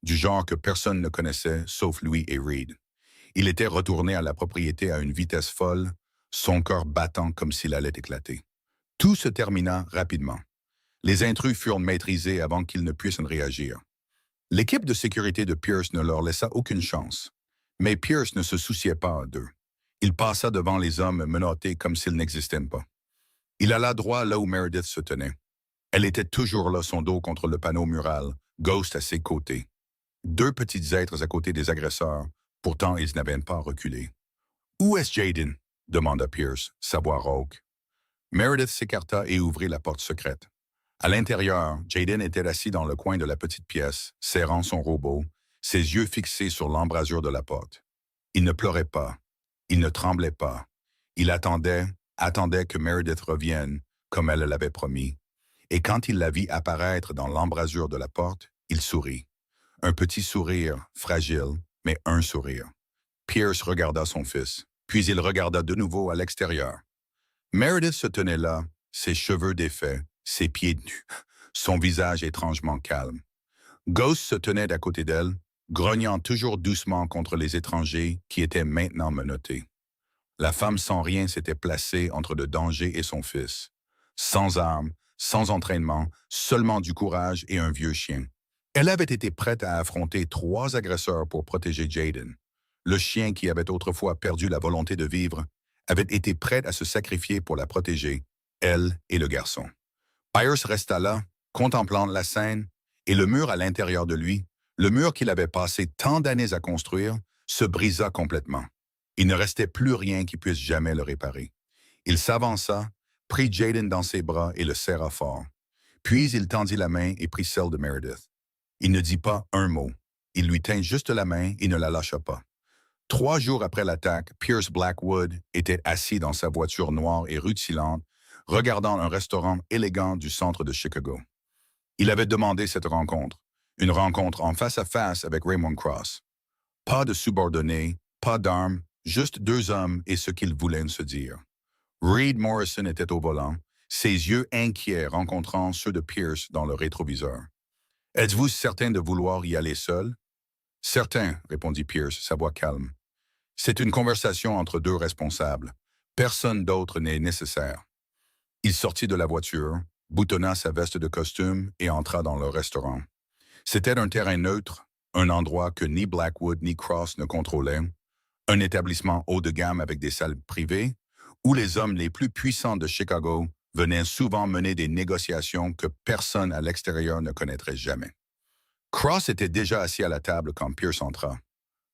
S1: du genre que personne ne connaissait sauf lui et Reed. Il était retourné à la propriété à une vitesse folle, son cœur battant comme s'il allait éclater. Tout se termina rapidement. Les intrus furent maîtrisés avant qu'ils ne puissent réagir. L'équipe de sécurité de Pierce ne leur laissa aucune chance. Mais Pierce ne se souciait pas d'eux. Il passa devant les hommes menottés comme s'ils n'existaient pas. Il alla droit là où Meredith se tenait. Elle était toujours là, son dos contre le panneau mural, Ghost à ses côtés. 2 petits êtres à côté des agresseurs, pourtant ils n'avaient pas reculé. « Où est-ce Jaden? » demanda Pierce, sa voix rauque. Meredith s'écarta et ouvrit la porte secrète. À l'intérieur, Jaden était assis dans le coin de la petite pièce, serrant son robot, ses yeux fixés sur l'embrasure de la porte. Il ne pleurait pas. Il ne tremblait pas. Il attendait que Meredith revienne, comme elle l'avait promis. Et quand il la vit apparaître dans l'embrasure de la porte, il sourit. Un petit sourire, fragile, mais un sourire. Pierce regarda son fils, puis il regarda de nouveau à l'extérieur. Meredith se tenait là, ses cheveux défaits, ses pieds nus, son visage étrangement calme. Ghost se tenait à côté d'elle, grognant toujours doucement contre les étrangers qui étaient maintenant menottés. La femme sans rien s'était placée entre le danger et son fils. Sans armes, sans entraînement, seulement du courage et un vieux chien. Elle avait été prête à affronter 3 agresseurs pour protéger Jaden. Le chien qui avait autrefois perdu la volonté de vivre avait été prêt à se sacrifier pour la protéger, elle et le garçon. Pierce resta là, contemplant la scène, et le mur à l'intérieur de lui, le mur qu'il avait passé tant d'années à construire, se brisa complètement. Il ne restait plus rien qui puisse jamais le réparer. Il s'avança, prit Jaden dans ses bras et le serra fort. Puis il tendit la main et prit celle de Meredith. Il ne dit pas un mot. Il lui tint juste la main et ne la lâcha pas. 3 jours après l'attaque, Pierce Blackwood était assis dans sa voiture noire et rutilante, regardant un restaurant élégant du centre de Chicago. Il avait demandé cette rencontre, une rencontre en face à face avec Raymond Cross. Pas de subordonnés, pas d'armes, juste 2 hommes et ce qu'ils voulaient se dire. Reed Morrison était au volant, ses yeux inquiets rencontrant ceux de Pierce dans le rétroviseur. Êtes-vous certain de vouloir y aller seul? Certain, répondit Pierce, sa voix calme. C'est une conversation entre deux responsables. Personne d'autre n'est nécessaire. Il sortit de la voiture, boutonna sa veste de costume et entra dans le restaurant. C'était un terrain neutre, un endroit que ni Blackwood ni Cross ne contrôlaient, un établissement haut de gamme avec des salles privées, où les hommes les plus puissants de Chicago venaient souvent mener des négociations que personne à l'extérieur ne connaîtrait jamais. Cross était déjà assis à la table quand Pierce entra.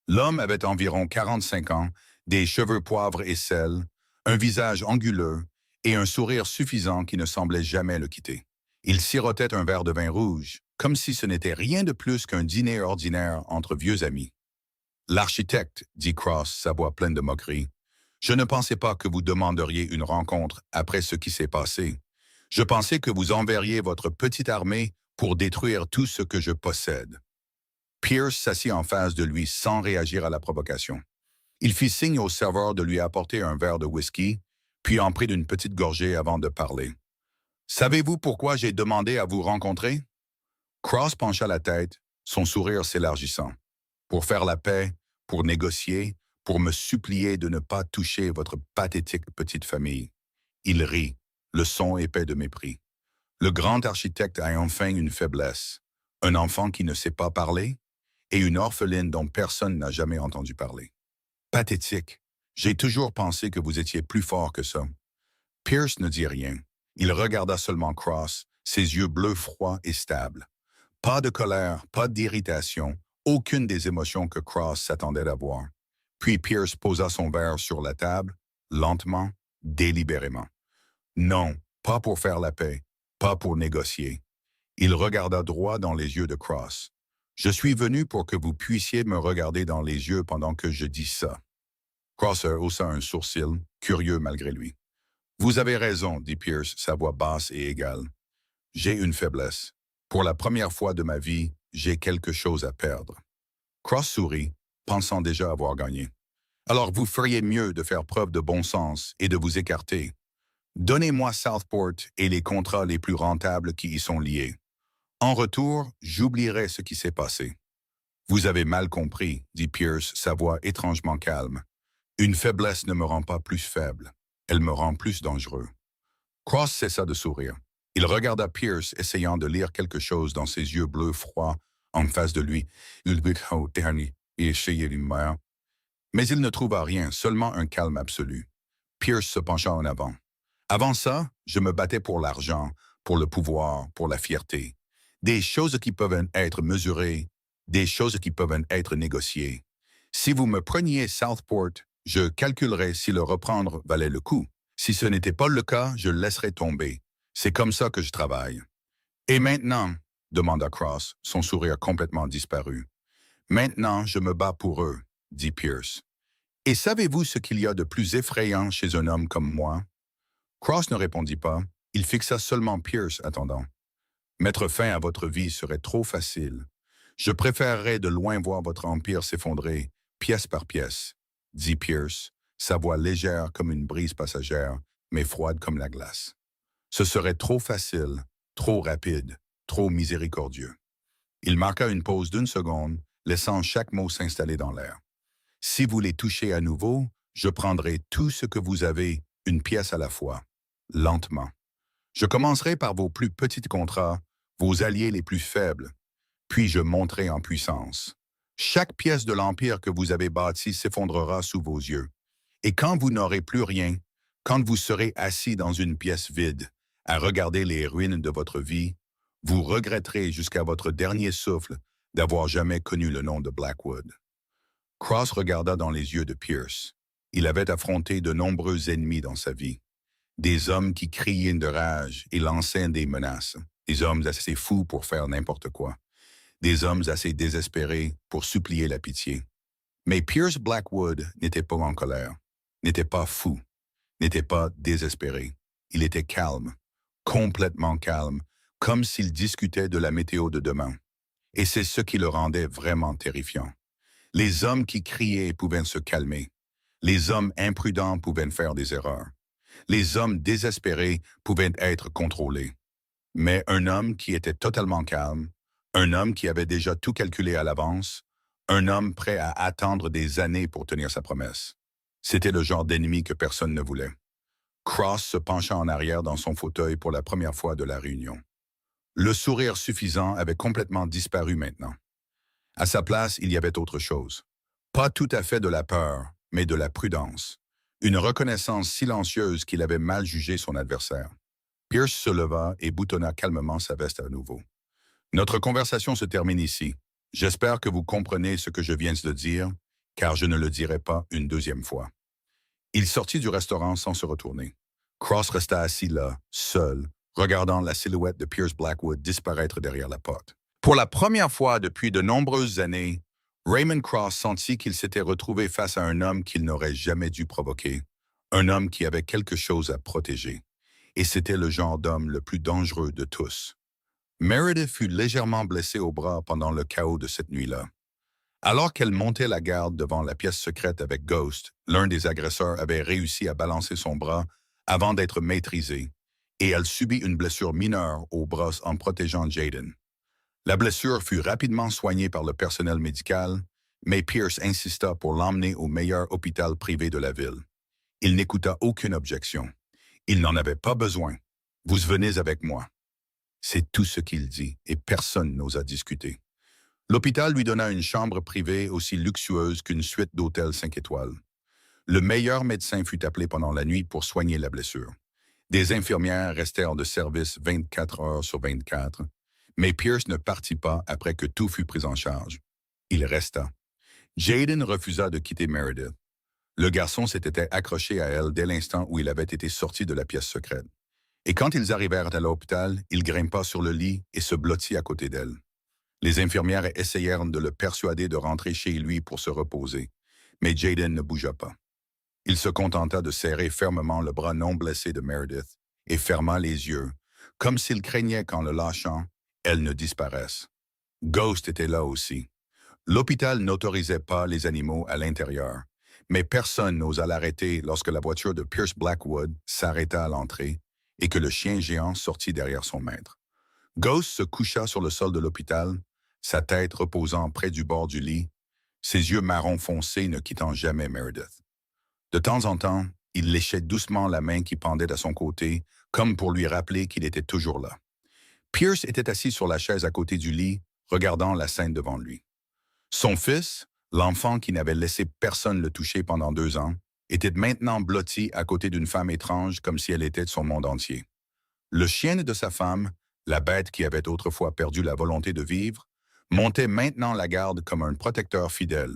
S1: L'homme avait environ 45 ans, des cheveux poivre et sel, un visage anguleux et un sourire suffisant qui ne semblait jamais le quitter. Il sirotait un verre de vin rouge, comme si ce n'était rien de plus qu'un dîner ordinaire entre vieux amis. L'architecte, dit Cross, sa voix pleine de moquerie, je ne pensais pas que vous demanderiez une rencontre après ce qui s'est passé. Je pensais que vous enverriez votre petite armée pour détruire tout ce que je possède. Pierce s'assit en face de lui sans réagir à la provocation. Il fit signe au serveur de lui apporter un verre de whisky, puis en prit d'une petite gorgée avant de parler. Savez-vous pourquoi j'ai demandé à vous rencontrer? Cross pencha la tête, son sourire s'élargissant. Pour faire la paix, pour négocier, pour me supplier de ne pas toucher votre pathétique petite famille. Il rit, le son épais de mépris. Le grand architecte a enfin une faiblesse, un enfant qui ne sait pas parler et une orpheline dont personne n'a jamais entendu parler. Pathétique. J'ai toujours pensé que vous étiez plus fort que ça. Pierce ne dit rien. Il regarda seulement Cross, ses yeux bleus froids et stables. Pas de colère, pas d'irritation, aucune des émotions que Cross s'attendait à voir. Puis Pierce posa son verre sur la table, lentement, délibérément. Non, pas pour faire la paix, pas pour négocier. Il regarda droit dans les yeux de Cross. Je suis venu pour que vous puissiez me regarder dans les yeux pendant que je dis ça. Cross haussa un sourcil, curieux malgré lui. Vous avez raison, dit Pierce, sa voix basse et égale. J'ai une faiblesse. Pour la première fois de ma vie, j'ai quelque chose à perdre. Cross sourit, pensant déjà avoir gagné. Alors vous feriez mieux de faire preuve de bon sens et de vous écarter. Donnez-moi Southport et les contrats les plus rentables qui y sont liés. En retour, j'oublierai ce qui s'est passé. Vous avez mal compris, dit Pierce, sa voix étrangement calme. Une faiblesse ne me rend pas plus faible. Elle me rend plus dangereux. Cross cessa de sourire. Il regarda Pierce, essayant de lire quelque chose dans ses yeux bleus froids en face de lui. Mais il ne trouva rien, seulement un calme absolu. Pierce se pencha en avant. Avant ça, je me battais pour l'argent, pour le pouvoir, pour la fierté. Des choses qui peuvent être mesurées, des choses qui peuvent être négociées. Si vous me preniez Southport, je calculerais si le reprendre valait le coup. Si ce n'était pas le cas, je le laisserais tomber. C'est comme ça que je travaille. Et maintenant, demanda Cross, son sourire complètement disparu. Maintenant, je me bats pour eux, dit Pierce. Et savez-vous ce qu'il y a de plus effrayant chez un homme comme moi? Cross ne répondit pas. Il fixa seulement Pierce attendant. Mettre fin à votre vie serait trop facile. Je préférerais de loin voir votre empire s'effondrer, pièce par pièce, dit Pierce, sa voix légère comme une brise passagère, mais froide comme la glace. Ce serait trop facile, trop rapide, trop miséricordieux. Il marqua une pause d'une seconde, laissant chaque mot s'installer dans l'air. Si vous les touchez à nouveau, je prendrai tout ce que vous avez, une pièce à la fois, lentement. Je commencerai par vos plus petits contrats, vos alliés les plus faibles, puis je monterai en puissance. Chaque pièce de l'empire que vous avez bâti s'effondrera sous vos yeux. Et quand vous n'aurez plus rien, quand vous serez assis dans une pièce vide, à regarder les ruines de votre vie, vous regretterez jusqu'à votre dernier souffle d'avoir jamais connu le nom de Blackwood. Cross regarda dans les yeux de Pierce. Il avait affronté de nombreux ennemis dans sa vie. Des hommes qui criaient de rage et lançaient des menaces. Des hommes assez fous pour faire n'importe quoi. Des hommes assez désespérés pour supplier la pitié. Mais Pierce Blackwood n'était pas en colère, n'était pas fou, n'était pas désespéré. Il était calme, complètement calme, comme s'il discutait de la météo de demain. Et c'est ce qui le rendait vraiment terrifiant. Les hommes qui criaient pouvaient se calmer. Les hommes imprudents pouvaient faire des erreurs. Les hommes désespérés pouvaient être contrôlés. Mais un homme qui était totalement calme, Un homme qui avait déjà tout calculé à l'avance, un homme prêt à attendre des années pour tenir sa promesse. C'était le genre d'ennemi que personne ne voulait. Cross se pencha en arrière dans son fauteuil pour la première fois de la réunion. Le sourire suffisant avait complètement disparu maintenant. À sa place, il y avait autre chose. Pas tout à fait de la peur, mais de la prudence. Une reconnaissance silencieuse qu'il avait mal jugé son adversaire. Pierce se leva et boutonna calmement sa veste à nouveau. Notre conversation se termine ici. J'espère que vous comprenez ce que je viens de dire, car je ne le dirai pas une deuxième fois. Il sortit du restaurant sans se retourner. Cross resta assis là, seul, regardant la silhouette de Pierce Blackwood disparaître derrière la porte. Pour la première fois depuis de nombreuses années, Raymond Cross sentit qu'il s'était retrouvé face à un homme qu'il n'aurait jamais dû provoquer, un homme qui avait quelque chose à protéger. Et c'était le genre d'homme le plus dangereux de tous. Meredith fut légèrement blessée au bras pendant le chaos de cette nuit-là. Alors qu'elle montait la garde devant la pièce secrète avec Ghost, l'un des agresseurs avait réussi à balancer son bras avant d'être maîtrisé, et elle subit une blessure mineure au bras en protégeant Jaden. La blessure fut rapidement soignée par le personnel médical, mais Pierce insista pour l'emmener au meilleur hôpital privé de la ville. Il n'écouta aucune objection. Il n'en avait pas besoin. Vous venez avec moi. C'est tout ce qu'il dit, et personne n'osa discuter. L'hôpital lui donna une chambre privée aussi luxueuse qu'une suite d'hôtels 5 étoiles. Le meilleur médecin fut appelé pendant la nuit pour soigner la blessure. Des infirmières restèrent de service 24 heures sur 24, mais Pierce ne partit pas après que tout fut pris en charge. Il resta. Jaden refusa de quitter Meredith. Le garçon s'était accroché à elle dès l'instant où il avait été sorti de la pièce secrète. Et quand ils arrivèrent à l'hôpital, il grimpa sur le lit et se blottit à côté d'elle. Les infirmières essayèrent de le persuader de rentrer chez lui pour se reposer, mais Jaden ne bougea pas. Il se contenta de serrer fermement le bras non blessé de Meredith et ferma les yeux, comme s'il craignait qu'en le lâchant, elle ne disparaisse. Ghost était là aussi. L'hôpital n'autorisait pas les animaux à l'intérieur, mais personne n'osa l'arrêter lorsque la voiture de Pierce Blackwood s'arrêta à l'entrée et que le chien géant sortit derrière son maître. Ghost se coucha sur le sol de l'hôpital, sa tête reposant près du bord du lit, ses yeux marron foncé ne quittant jamais Meredith. De temps en temps, il léchait doucement la main qui pendait à son côté, comme pour lui rappeler qu'il était toujours là. Pierce était assis sur la chaise à côté du lit, regardant la scène devant lui. Son fils, l'enfant qui n'avait laissé personne le toucher pendant 2 ans, était maintenant blotti à côté d'une femme étrange comme si elle était de son monde entier. Le chien de sa femme, la bête qui avait autrefois perdu la volonté de vivre, montait maintenant la garde comme un protecteur fidèle.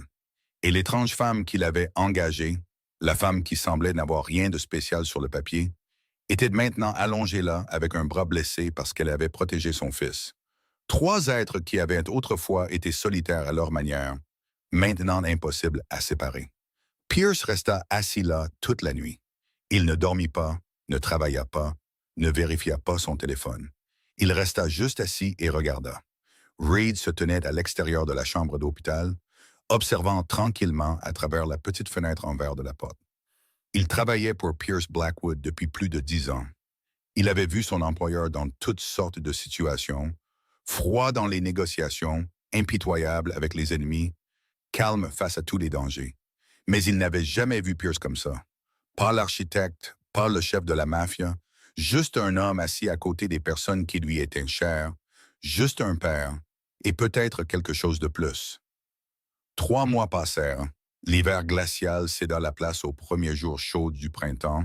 S1: Et l'étrange femme qu'il avait engagée, la femme qui semblait n'avoir rien de spécial sur le papier, était maintenant allongée là avec un bras blessé parce qu'elle avait protégé son fils. 3 êtres qui avaient autrefois été solitaires à leur manière, maintenant impossibles à séparer. Pierce resta assis là toute la nuit. Il ne dormit pas, ne travailla pas, ne vérifia pas son téléphone. Il resta juste assis et regarda. Reed se tenait à l'extérieur de la chambre d'hôpital, observant tranquillement à travers la petite fenêtre en verre de la porte. Il travaillait pour Pierce Blackwood depuis plus de 10 ans. Il avait vu son employeur dans toutes sortes de situations, froid dans les négociations, impitoyable avec les ennemis, calme face à tous les dangers. Mais il n'avait jamais vu Pierce comme ça. Pas l'architecte, pas le chef de la mafia, juste un homme assis à côté des personnes qui lui étaient chères, juste un père, et peut-être quelque chose de plus. 3 mois passèrent, l'hiver glacial céda la place aux premiers jours chauds du printemps,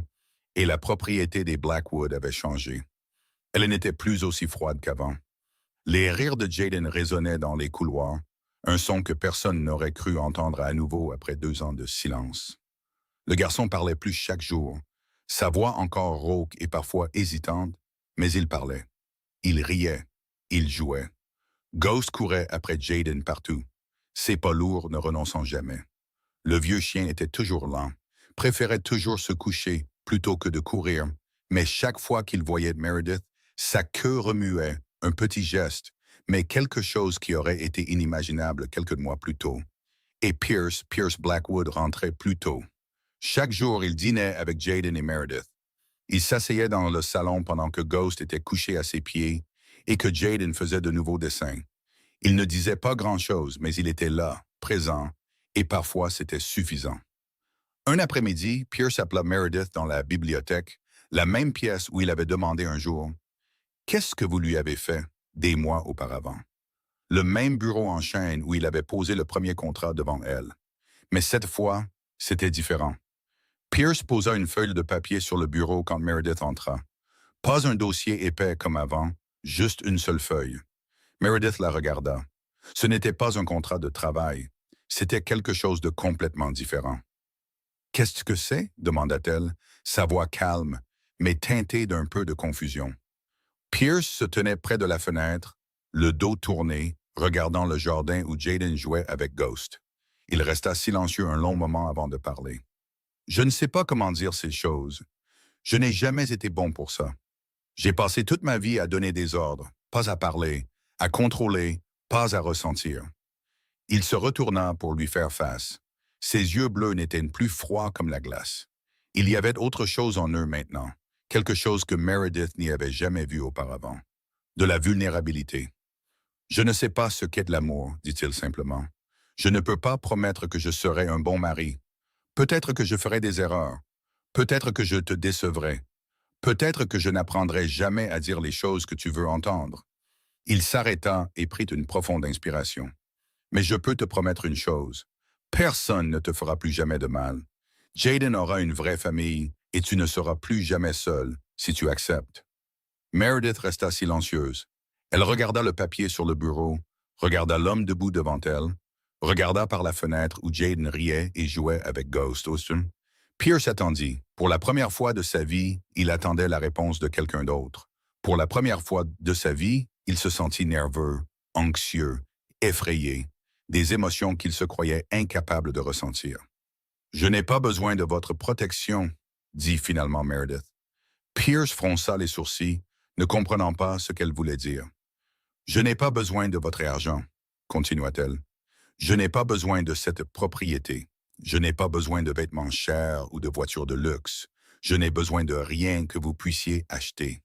S1: et la propriété des Blackwood avait changé. Elle n'était plus aussi froide qu'avant. Les rires de Jaden résonnaient dans les couloirs, un son que personne n'aurait cru entendre à nouveau après 2 ans de silence. Le garçon parlait plus chaque jour, sa voix encore rauque et parfois hésitante, mais il parlait. Il riait, il jouait. Ghost courait après Jaden partout, ses pas lourds ne renonçant jamais. Le vieux chien était toujours lent, préférait toujours se coucher plutôt que de courir, mais chaque fois qu'il voyait Meredith, sa queue remuait, un petit geste, mais quelque chose qui aurait été inimaginable quelques mois plus tôt. Et Pierce Blackwood rentrait plus tôt. Chaque jour, il dînait avec Jaden et Meredith. Il s'asseyait dans le salon pendant que Ghost était couché à ses pieds et que Jaden faisait de nouveaux dessins. Il ne disait pas grand-chose, mais il était là, présent, et parfois c'était suffisant. Un après-midi, Pierce appela Meredith dans la bibliothèque, la même pièce où il avait demandé un jour « Qu'est-ce que vous lui avez fait » des mois auparavant. Le même bureau en chaîne où il avait posé le premier contrat devant elle. Mais cette fois, c'était différent. Pierce posa une feuille de papier sur le bureau quand Meredith entra. Pas un dossier épais comme avant, juste une seule feuille. Meredith la regarda. Ce n'était pas un contrat de travail, c'était quelque chose de complètement différent. « Qu'est-ce que c'est » demanda-t-elle, sa voix calme, mais teintée d'un peu de confusion. Pierce se tenait près de la fenêtre, le dos tourné, regardant le jardin où Jaden jouait avec Ghost. Il resta silencieux un long moment avant de parler. « Je ne sais pas comment dire ces choses. Je n'ai jamais été bon pour ça. J'ai passé toute ma vie à donner des ordres, pas à parler, à contrôler, pas à ressentir. » Il se retourna pour lui faire face. Ses yeux bleus n'étaient plus froids comme la glace. Il y avait autre chose en eux maintenant, quelque chose que Meredith n'y avait jamais vu auparavant. De la vulnérabilité. « Je ne sais pas ce qu'est de l'amour, dit-il simplement. Je ne peux pas promettre que je serai un bon mari. Peut-être que je ferai des erreurs. Peut-être que je te décevrai. Peut-être que je n'apprendrai jamais à dire les choses que tu veux entendre. » Il s'arrêta et prit une profonde inspiration. « Mais je peux te promettre une chose. Personne ne te fera plus jamais de mal. Jaden aura une vraie famille et tu ne seras plus jamais seul si tu acceptes. » Meredith resta silencieuse. Elle regarda le papier sur le bureau, regarda l'homme debout devant elle, regarda par la fenêtre où Jaden riait et jouait avec Ghost Austin. Pierce attendit. Pour la première fois de sa vie, il attendait la réponse de quelqu'un d'autre. Pour la première fois de sa vie, il se sentit nerveux, anxieux, effrayé, des émotions qu'il se croyait incapable de ressentir. « Je n'ai pas besoin de votre protection, » dit finalement Meredith. Pierce fronça les sourcils, ne comprenant pas ce qu'elle voulait dire. « Je n'ai pas besoin de votre argent, » continua-t-elle. « Je n'ai pas besoin de cette propriété. Je n'ai pas besoin de vêtements chers ou de voitures de luxe. Je n'ai besoin de rien que vous puissiez acheter. »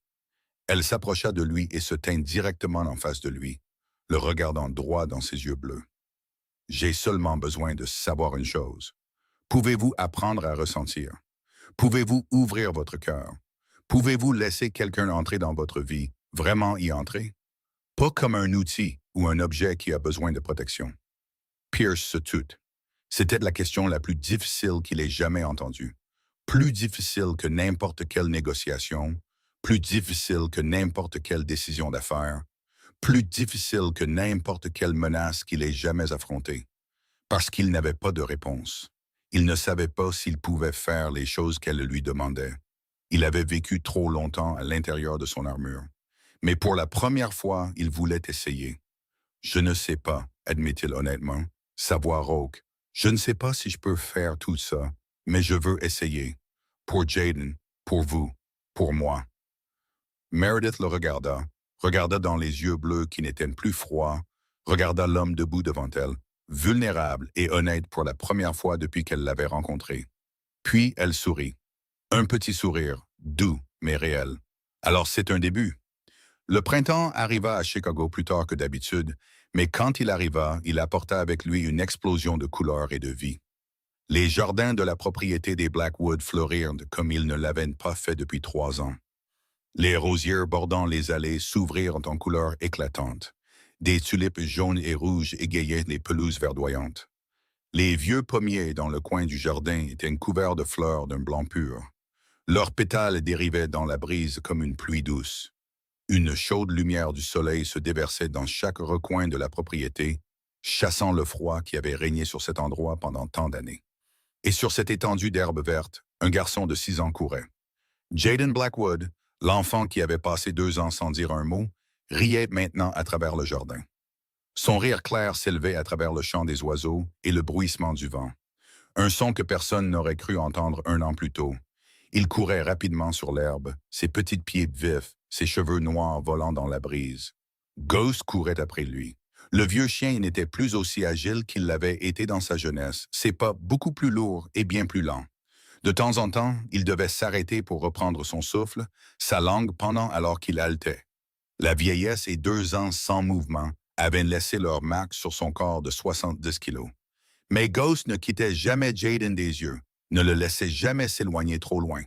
S1: Elle s'approcha de lui et se tint directement en face de lui, le regardant droit dans ses yeux bleus. « J'ai seulement besoin de savoir une chose. Pouvez-vous apprendre à ressentir? Pouvez-vous ouvrir votre cœur? Pouvez-vous laisser quelqu'un entrer dans votre vie, vraiment y entrer? Pas comme un outil ou un objet qui a besoin de protection. » Pierce se tut. C'était la question la plus difficile qu'il ait jamais entendue. Plus difficile que n'importe quelle négociation, plus difficile que n'importe quelle décision d'affaires, plus difficile que n'importe quelle menace qu'il ait jamais affrontée. Parce qu'il n'avait pas de réponse. Il ne savait pas s'il pouvait faire les choses qu'elle lui demandait. Il avait vécu trop longtemps à l'intérieur de son armure. Mais pour la première fois, il voulait essayer. « Je ne sais pas, » admit-il honnêtement, sa voix rauque. « Je ne sais pas si je peux faire tout ça, mais je veux essayer. Pour Jaden, pour vous, pour moi. » Meredith le regarda dans les yeux bleus qui n'étaient plus froids, regarda l'homme debout devant elle, vulnérable et honnête pour la première fois depuis qu'elle l'avait rencontré. Puis elle sourit. Un petit sourire, doux mais réel. Alors c'est un début. Le printemps arriva à Chicago plus tard que d'habitude, mais quand il arriva, il apporta avec lui une explosion de couleurs et de vie. Les jardins de la propriété des Blackwood fleurirent comme ils ne l'avaient pas fait depuis 3 ans. Les rosiers bordant les allées s'ouvrirent en couleurs éclatantes. Des tulipes jaunes et rouges égayaient les pelouses verdoyantes. Les vieux pommiers dans le coin du jardin étaient couverts de fleurs d'un blanc pur. Leurs pétales dérivaient dans la brise comme une pluie douce. Une chaude lumière du soleil se déversait dans chaque recoin de la propriété, chassant le froid qui avait régné sur cet endroit pendant tant d'années. Et sur cette étendue d'herbe verte, un garçon de 6 ans courait. Jaden Blackwood, l'enfant qui avait passé 2 ans sans dire un mot, riait maintenant à travers le jardin. Son rire clair s'élevait à travers le chant des oiseaux et le bruissement du vent. Un son que personne n'aurait cru entendre 1 an plus tôt. Il courait rapidement sur l'herbe, ses petits pieds vifs, ses cheveux noirs volant dans la brise. Ghost courait après lui. Le vieux chien n'était plus aussi agile qu'il l'avait été dans sa jeunesse, ses pas beaucoup plus lourds et bien plus lents. De temps en temps, il devait s'arrêter pour reprendre son souffle, sa langue pendant alors qu'il haletait. La vieillesse et 2 ans sans mouvement avaient laissé leur marque sur son corps de 70 kilos. Mais Ghost ne quittait jamais Jaden des yeux, ne le laissait jamais s'éloigner trop loin.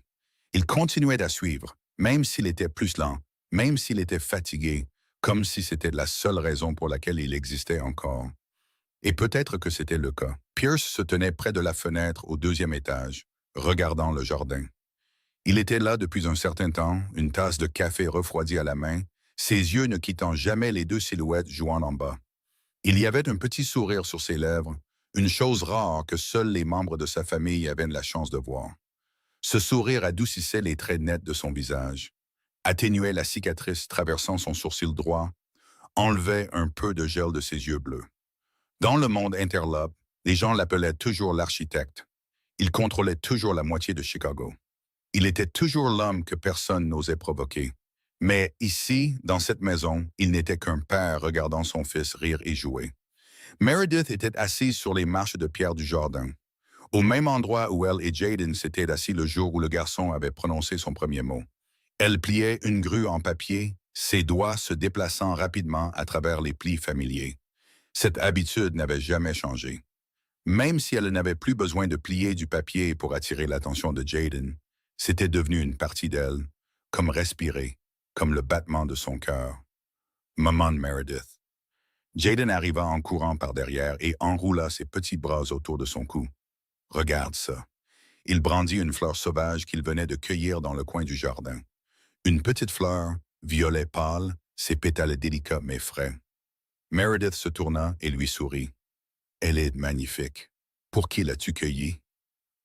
S1: Il continuait à suivre, même s'il était plus lent, même s'il était fatigué, comme si c'était la seule raison pour laquelle il existait encore. Et peut-être que c'était le cas. Pierce se tenait près de la fenêtre au deuxième étage, regardant le jardin. Il était là depuis un certain temps, une tasse de café refroidie à la main, ses yeux ne quittant jamais les deux silhouettes jouant en bas. Il y avait un petit sourire sur ses lèvres, une chose rare que seuls les membres de sa famille avaient la chance de voir. Ce sourire adoucissait les traits nets de son visage, atténuait la cicatrice traversant son sourcil droit, enlevait un peu de gel de ses yeux bleus. Dans le monde interlope, les gens l'appelaient toujours l'architecte. Il contrôlait toujours la moitié de Chicago. Il était toujours l'homme que personne n'osait provoquer. Mais ici, dans cette maison, il n'était qu'un père regardant son fils rire et jouer. Meredith était assise sur les marches de pierre du jardin, au même endroit où elle et Jaden s'étaient assis le jour où le garçon avait prononcé son premier mot. Elle pliait une grue en papier, ses doigts se déplaçant rapidement à travers les plis familiers. Cette habitude n'avait jamais changé. Même si elle n'avait plus besoin de plier du papier pour attirer l'attention de Jaden, c'était devenu une partie d'elle, comme respirer, comme le battement de son cœur. Maman de Meredith. Jaden arriva en courant par derrière et enroula ses petits bras autour de son cou. Regarde ça. Il brandit une fleur sauvage qu'il venait de cueillir dans le coin du jardin. Une petite fleur, violet pâle, ses pétales délicats mais frais. Meredith se tourna et lui sourit. Elle est magnifique. Pour qui l'as-tu cueillie?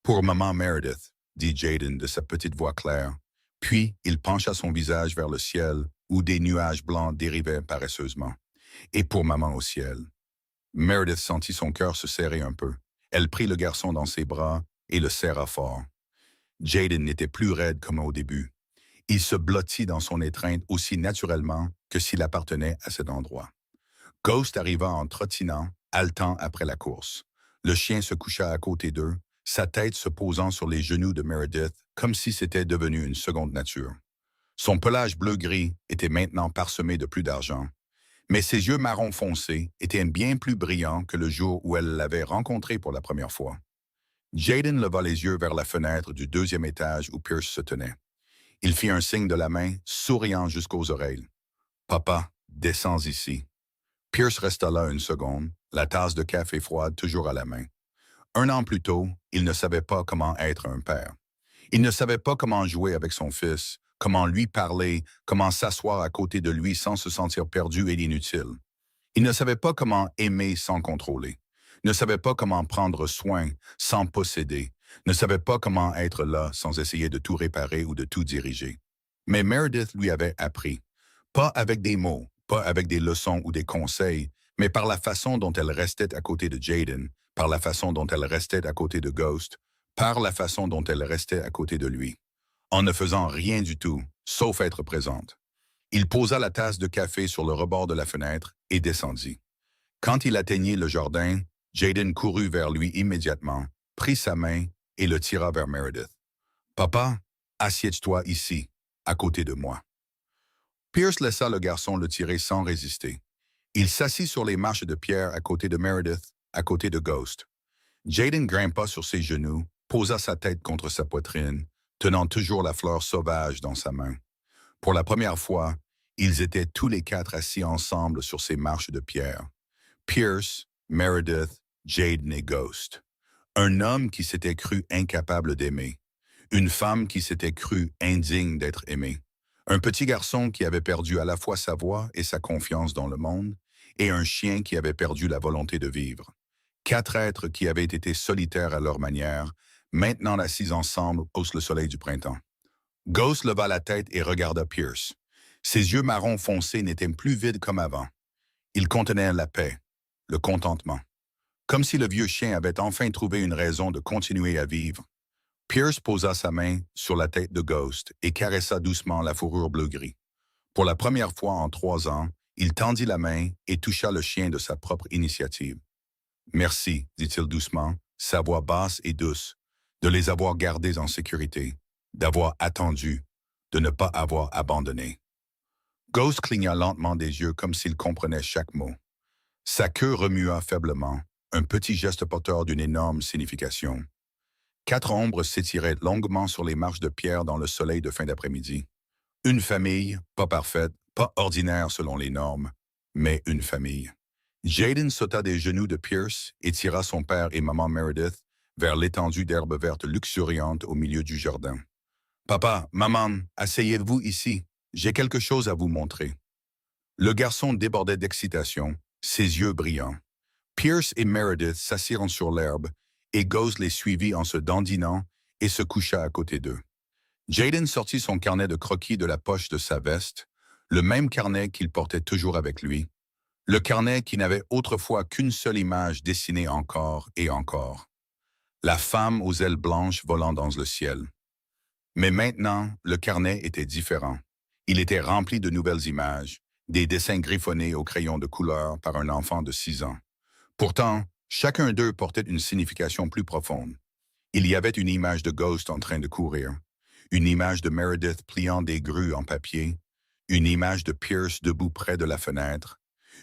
S1: Pour maman Meredith, dit Jaden de sa petite voix claire. Puis il pencha son visage vers le ciel où des nuages blancs dérivaient paresseusement. Et pour maman au ciel. Meredith sentit son cœur se serrer un peu. Elle prit le garçon dans ses bras et le serra fort. Jaden n'était plus raide comme au début. Il se blottit dans son étreinte aussi naturellement que s'il appartenait à cet endroit. Ghost arriva en trottinant, haletant après la course. Le chien se coucha à côté d'eux, sa tête se posant sur les genoux de Meredith comme si c'était devenu une seconde nature. Son pelage bleu-gris était maintenant parsemé de plus d'argent, mais ses yeux marron foncé étaient bien plus brillants que le jour où elle l'avait rencontré pour la première fois. Jaden leva les yeux vers la fenêtre du deuxième étage où Pierce se tenait. Il fit un signe de la main, souriant jusqu'aux oreilles. « Papa, descends ici. » Pierce resta là une seconde, la tasse de café froide toujours à la main. 1 an plus tôt, il ne savait pas comment être un père. Il ne savait pas comment jouer avec son fils, comment lui parler, comment s'asseoir à côté de lui sans se sentir perdu et inutile. Il ne savait pas comment aimer sans contrôler, ne savait pas comment prendre soin sans posséder, ne savait pas comment être là sans essayer de tout réparer ou de tout diriger. Mais Meredith lui avait appris, pas avec des mots, pas avec des leçons ou des conseils, mais par la façon dont elle restait à côté de Jaden, par la façon dont elle restait à côté de Ghost, par la façon dont elle restait à côté de lui, en ne faisant rien du tout, sauf être présente. Il posa la tasse de café sur le rebord de la fenêtre et descendit. Quand il atteignit le jardin, Jaden courut vers lui immédiatement, prit sa main et le tira vers Meredith. « Papa, assieds-toi ici, à côté de moi. » Pierce laissa le garçon le tirer sans résister. Il s'assit sur les marches de pierre à côté de Meredith, à côté de Ghost. Jaden grimpa sur ses genoux, posa sa tête contre sa poitrine, tenant toujours la fleur sauvage dans sa main. Pour la première fois, ils étaient tous les 4 assis ensemble sur ces marches de pierre. Pierce, Meredith, Jaden et Ghost. Un homme qui s'était cru incapable d'aimer. Une femme qui s'était crue indigne d'être aimée. Un petit garçon qui avait perdu à la fois sa voix et sa confiance dans le monde, et un chien qui avait perdu la volonté de vivre. 4 êtres qui avaient été solitaires à leur manière, maintenant assis ensemble sous le soleil du printemps. Ghost leva la tête et regarda Pierce. Ses yeux marron foncé n'étaient plus vides comme avant. Ils contenaient la paix, le contentement. Comme si le vieux chien avait enfin trouvé une raison de continuer à vivre. Pierce posa sa main sur la tête de Ghost et caressa doucement la fourrure bleu-gris. Pour la première fois en 3 ans, il tendit la main et toucha le chien de sa propre initiative. « Merci, dit-il doucement, sa voix basse et douce, de les avoir gardés en sécurité, d'avoir attendu, de ne pas avoir abandonné. » Ghost cligna lentement des yeux comme s'il comprenait chaque mot. Sa queue remua faiblement, un petit geste porteur d'une énorme signification. 4 ombres s'étiraient longuement sur les marches de pierre dans le soleil de fin d'après-midi. Une famille, pas parfaite, pas ordinaire selon les normes, mais une famille. Jaden sauta des genoux de Pierce et tira son père et maman Meredith vers l'étendue d'herbe verte luxuriante au milieu du jardin. Papa, maman, asseyez-vous ici. J'ai quelque chose à vous montrer. Le garçon débordait d'excitation, ses yeux brillants. Pierce et Meredith s'assirent sur l'herbe et Ghost les suivit en se dandinant et se coucha à côté d'eux. Jaden sortit son carnet de croquis de la poche de sa veste, le même carnet qu'il portait toujours avec lui, le carnet qui n'avait autrefois qu'une seule image dessinée encore et encore. La femme aux ailes blanches volant dans le ciel. Mais maintenant, le carnet était différent. Il était rempli de nouvelles images, des dessins griffonnés au crayon de couleur par un enfant de 6 ans. Pourtant, chacun d'eux portait une signification plus profonde. Il y avait une image de Ghost en train de courir, une image de Meredith pliant des grues en papier, une image de Pierce debout près de la fenêtre,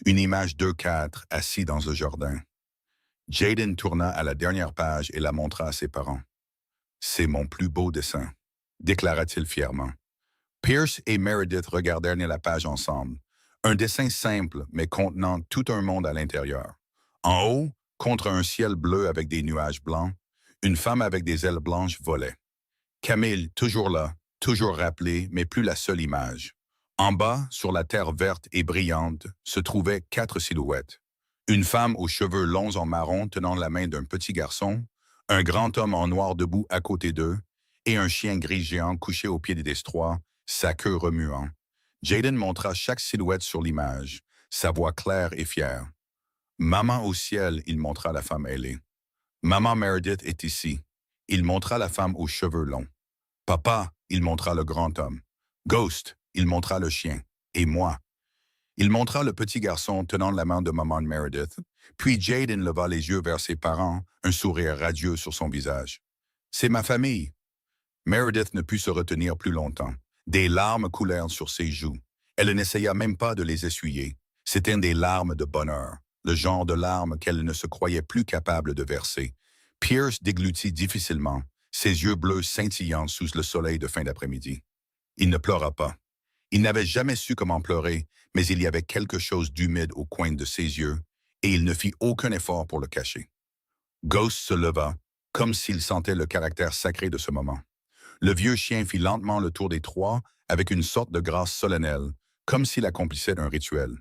S1: une image d'eux 4 assis dans le jardin. Jaden tourna à la dernière page et la montra à ses parents. « C'est mon plus beau dessin », déclara-t-il fièrement. Pierce et Meredith regardèrent la page ensemble. Un dessin simple, mais contenant tout un monde à l'intérieur. En haut, contre un ciel bleu avec des nuages blancs, une femme avec des ailes blanches volait. Camille, toujours là, toujours rappelée, mais plus la seule image. En bas, sur la terre verte et brillante, se trouvaient 4 silhouettes. Une femme aux cheveux longs en marron tenant la main d'un petit garçon, un grand homme en noir debout à côté d'eux, et un chien gris géant couché au pied des destruoirs, sa queue remuant. Jaden montra chaque silhouette sur l'image, sa voix claire et fière. « Maman au ciel », il montra la femme ailée. « Maman Meredith est ici ». Il montra la femme aux cheveux longs. « Papa », il montra le grand homme. « Ghost », il montra le chien. « Et moi ». Il montra le petit garçon tenant la main de maman Meredith, puis Jaden leva les yeux vers ses parents, un sourire radieux sur son visage. « C'est ma famille ». Meredith ne put se retenir plus longtemps. Des larmes coulèrent sur ses joues. Elle n'essaya même pas de les essuyer. C'étaient des larmes de bonheur, le genre de larmes qu'elle ne se croyait plus capable de verser. Pierce déglutit difficilement, ses yeux bleus scintillant sous le soleil de fin d'après-midi. Il ne pleura pas. Il n'avait jamais su comment pleurer, mais il y avait quelque chose d'humide au coin de ses yeux, et il ne fit aucun effort pour le cacher. Ghost se leva, comme s'il sentait le caractère sacré de ce moment. Le vieux chien fit lentement le tour des 3 avec une sorte de grâce solennelle, comme s'il accomplissait un rituel.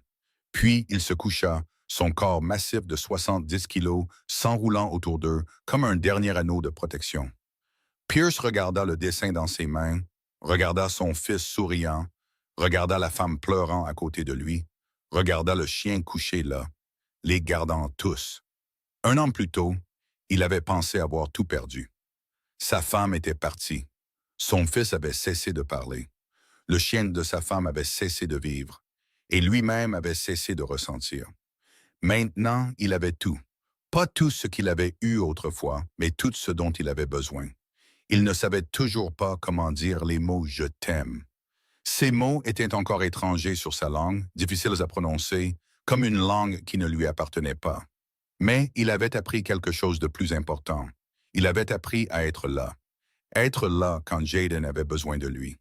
S1: Puis il se coucha, son corps massif de 70 kilos s'enroulant autour d'eux comme un dernier anneau de protection. Pierce regarda le dessin dans ses mains, regarda son fils souriant, regarda la femme pleurant à côté de lui, regarda le chien couché là, les gardant tous. 1 an plus tôt, il avait pensé avoir tout perdu. Sa femme était partie. Son fils avait cessé de parler. Le chien de sa femme avait cessé de vivre. Et lui-même avait cessé de ressentir. Maintenant, il avait tout. Pas tout ce qu'il avait eu autrefois, mais tout ce dont il avait besoin. Il ne savait toujours pas comment dire les mots « je t'aime ». Ces mots étaient encore étrangers sur sa langue, difficiles à prononcer, comme une langue qui ne lui appartenait pas. Mais il avait appris quelque chose de plus important. Il avait appris à être là. Être là quand Jaden avait besoin de lui.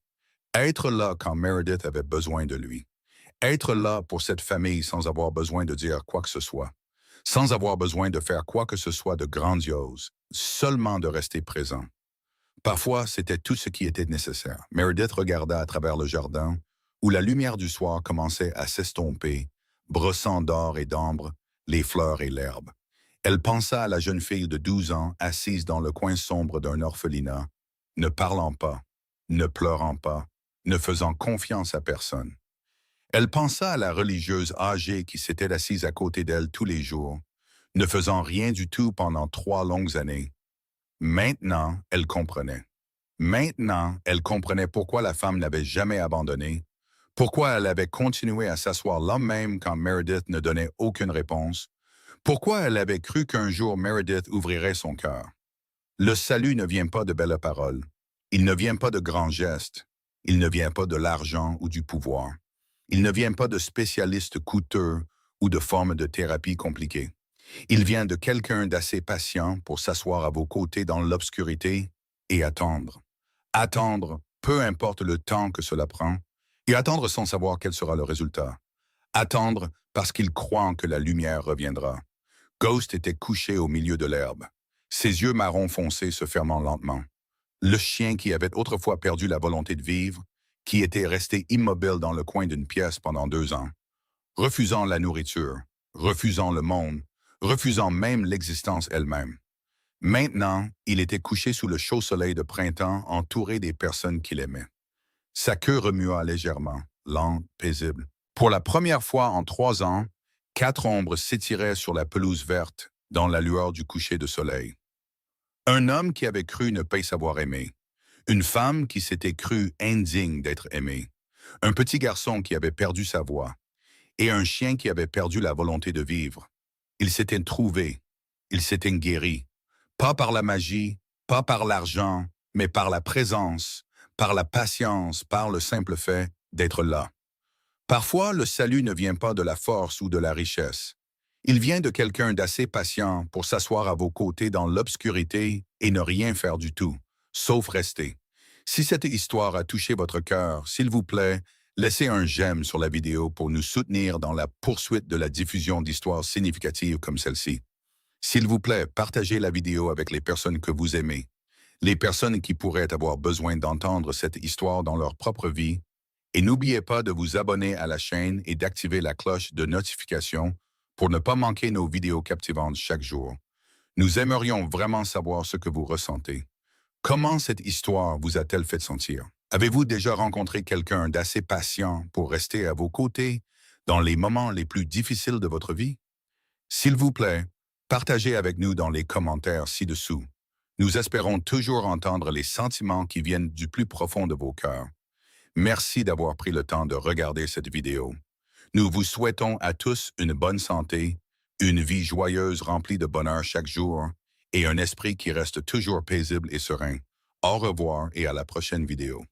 S1: Être là quand Meredith avait besoin de lui. Être là pour cette famille sans avoir besoin de dire quoi que ce soit. Sans avoir besoin de faire quoi que ce soit de grandiose. Seulement de rester présent. Parfois, c'était tout ce qui était nécessaire. Meredith regarda à travers le jardin, où la lumière du soir commençait à s'estomper, brossant d'or et d'ambre les fleurs et l'herbe. Elle pensa à la jeune fille de 12 ans assise dans le coin sombre d'un orphelinat, ne parlant pas, ne pleurant pas, ne faisant confiance à personne. Elle pensa à la religieuse âgée qui s'était assise à côté d'elle tous les jours, ne faisant rien du tout pendant 3 longues années. Maintenant, elle comprenait. Maintenant, elle comprenait pourquoi la femme n'avait jamais abandonné, pourquoi elle avait continué à s'asseoir là même quand Meredith ne donnait aucune réponse, pourquoi elle avait cru qu'un jour Meredith ouvrirait son cœur. Le salut ne vient pas de belles paroles. Il ne vient pas de grands gestes. Il ne vient pas de l'argent ou du pouvoir. Il ne vient pas de spécialistes coûteux ou de formes de thérapie compliquées. Il vient de quelqu'un d'assez patient pour s'asseoir à vos côtés dans l'obscurité et attendre. Attendre, peu importe le temps que cela prend, et attendre sans savoir quel sera le résultat. Attendre parce qu'il croit que la lumière reviendra. Ghost était couché au milieu de l'herbe, ses yeux marron foncé se fermant lentement. Le chien qui avait autrefois perdu la volonté de vivre, qui était resté immobile dans le coin d'une pièce pendant 2 ans, refusant la nourriture, refusant le monde, refusant même l'existence elle-même. Maintenant, il était couché sous le chaud soleil de printemps, entouré des personnes qu'il aimait. Sa queue remua légèrement, lente, paisible. Pour la première fois en 3 ans, 4 ombres s'étiraient sur la pelouse verte dans la lueur du coucher de soleil. Un homme qui avait cru ne pas savoir aimer. Une femme qui s'était crue indigne d'être aimée. Un petit garçon qui avait perdu sa voix. Et un chien qui avait perdu la volonté de vivre. Ils s'étaient trouvés. Ils s'étaient guéris. Pas par la magie, pas par l'argent, mais par la présence, par la patience, par le simple fait d'être là. Parfois, le salut ne vient pas de la force ou de la richesse. Il vient de quelqu'un d'assez patient pour s'asseoir à vos côtés dans l'obscurité et ne rien faire du tout, sauf rester. Si cette histoire a touché votre cœur, s'il vous plaît, laissez un j'aime sur la vidéo pour nous soutenir dans la poursuite de la diffusion d'histoires significatives comme celle-ci. S'il vous plaît, partagez la vidéo avec les personnes que vous aimez, les personnes qui pourraient avoir besoin d'entendre cette histoire dans leur propre vie, et n'oubliez pas de vous abonner à la chaîne et d'activer la cloche de notification pour ne pas manquer nos vidéos captivantes chaque jour. Nous aimerions vraiment savoir ce que vous ressentez. Comment cette histoire vous a-t-elle fait sentir? Avez-vous déjà rencontré quelqu'un d'assez patient pour rester à vos côtés dans les moments les plus difficiles de votre vie? S'il vous plaît, partagez avec nous dans les commentaires ci-dessous. Nous espérons toujours entendre les sentiments qui viennent du plus profond de vos cœurs. Merci d'avoir pris le temps de regarder cette vidéo. Nous vous souhaitons à tous une bonne santé, une vie joyeuse remplie de bonheur chaque jour et un esprit qui reste toujours paisible et serein. Au revoir et à la prochaine vidéo.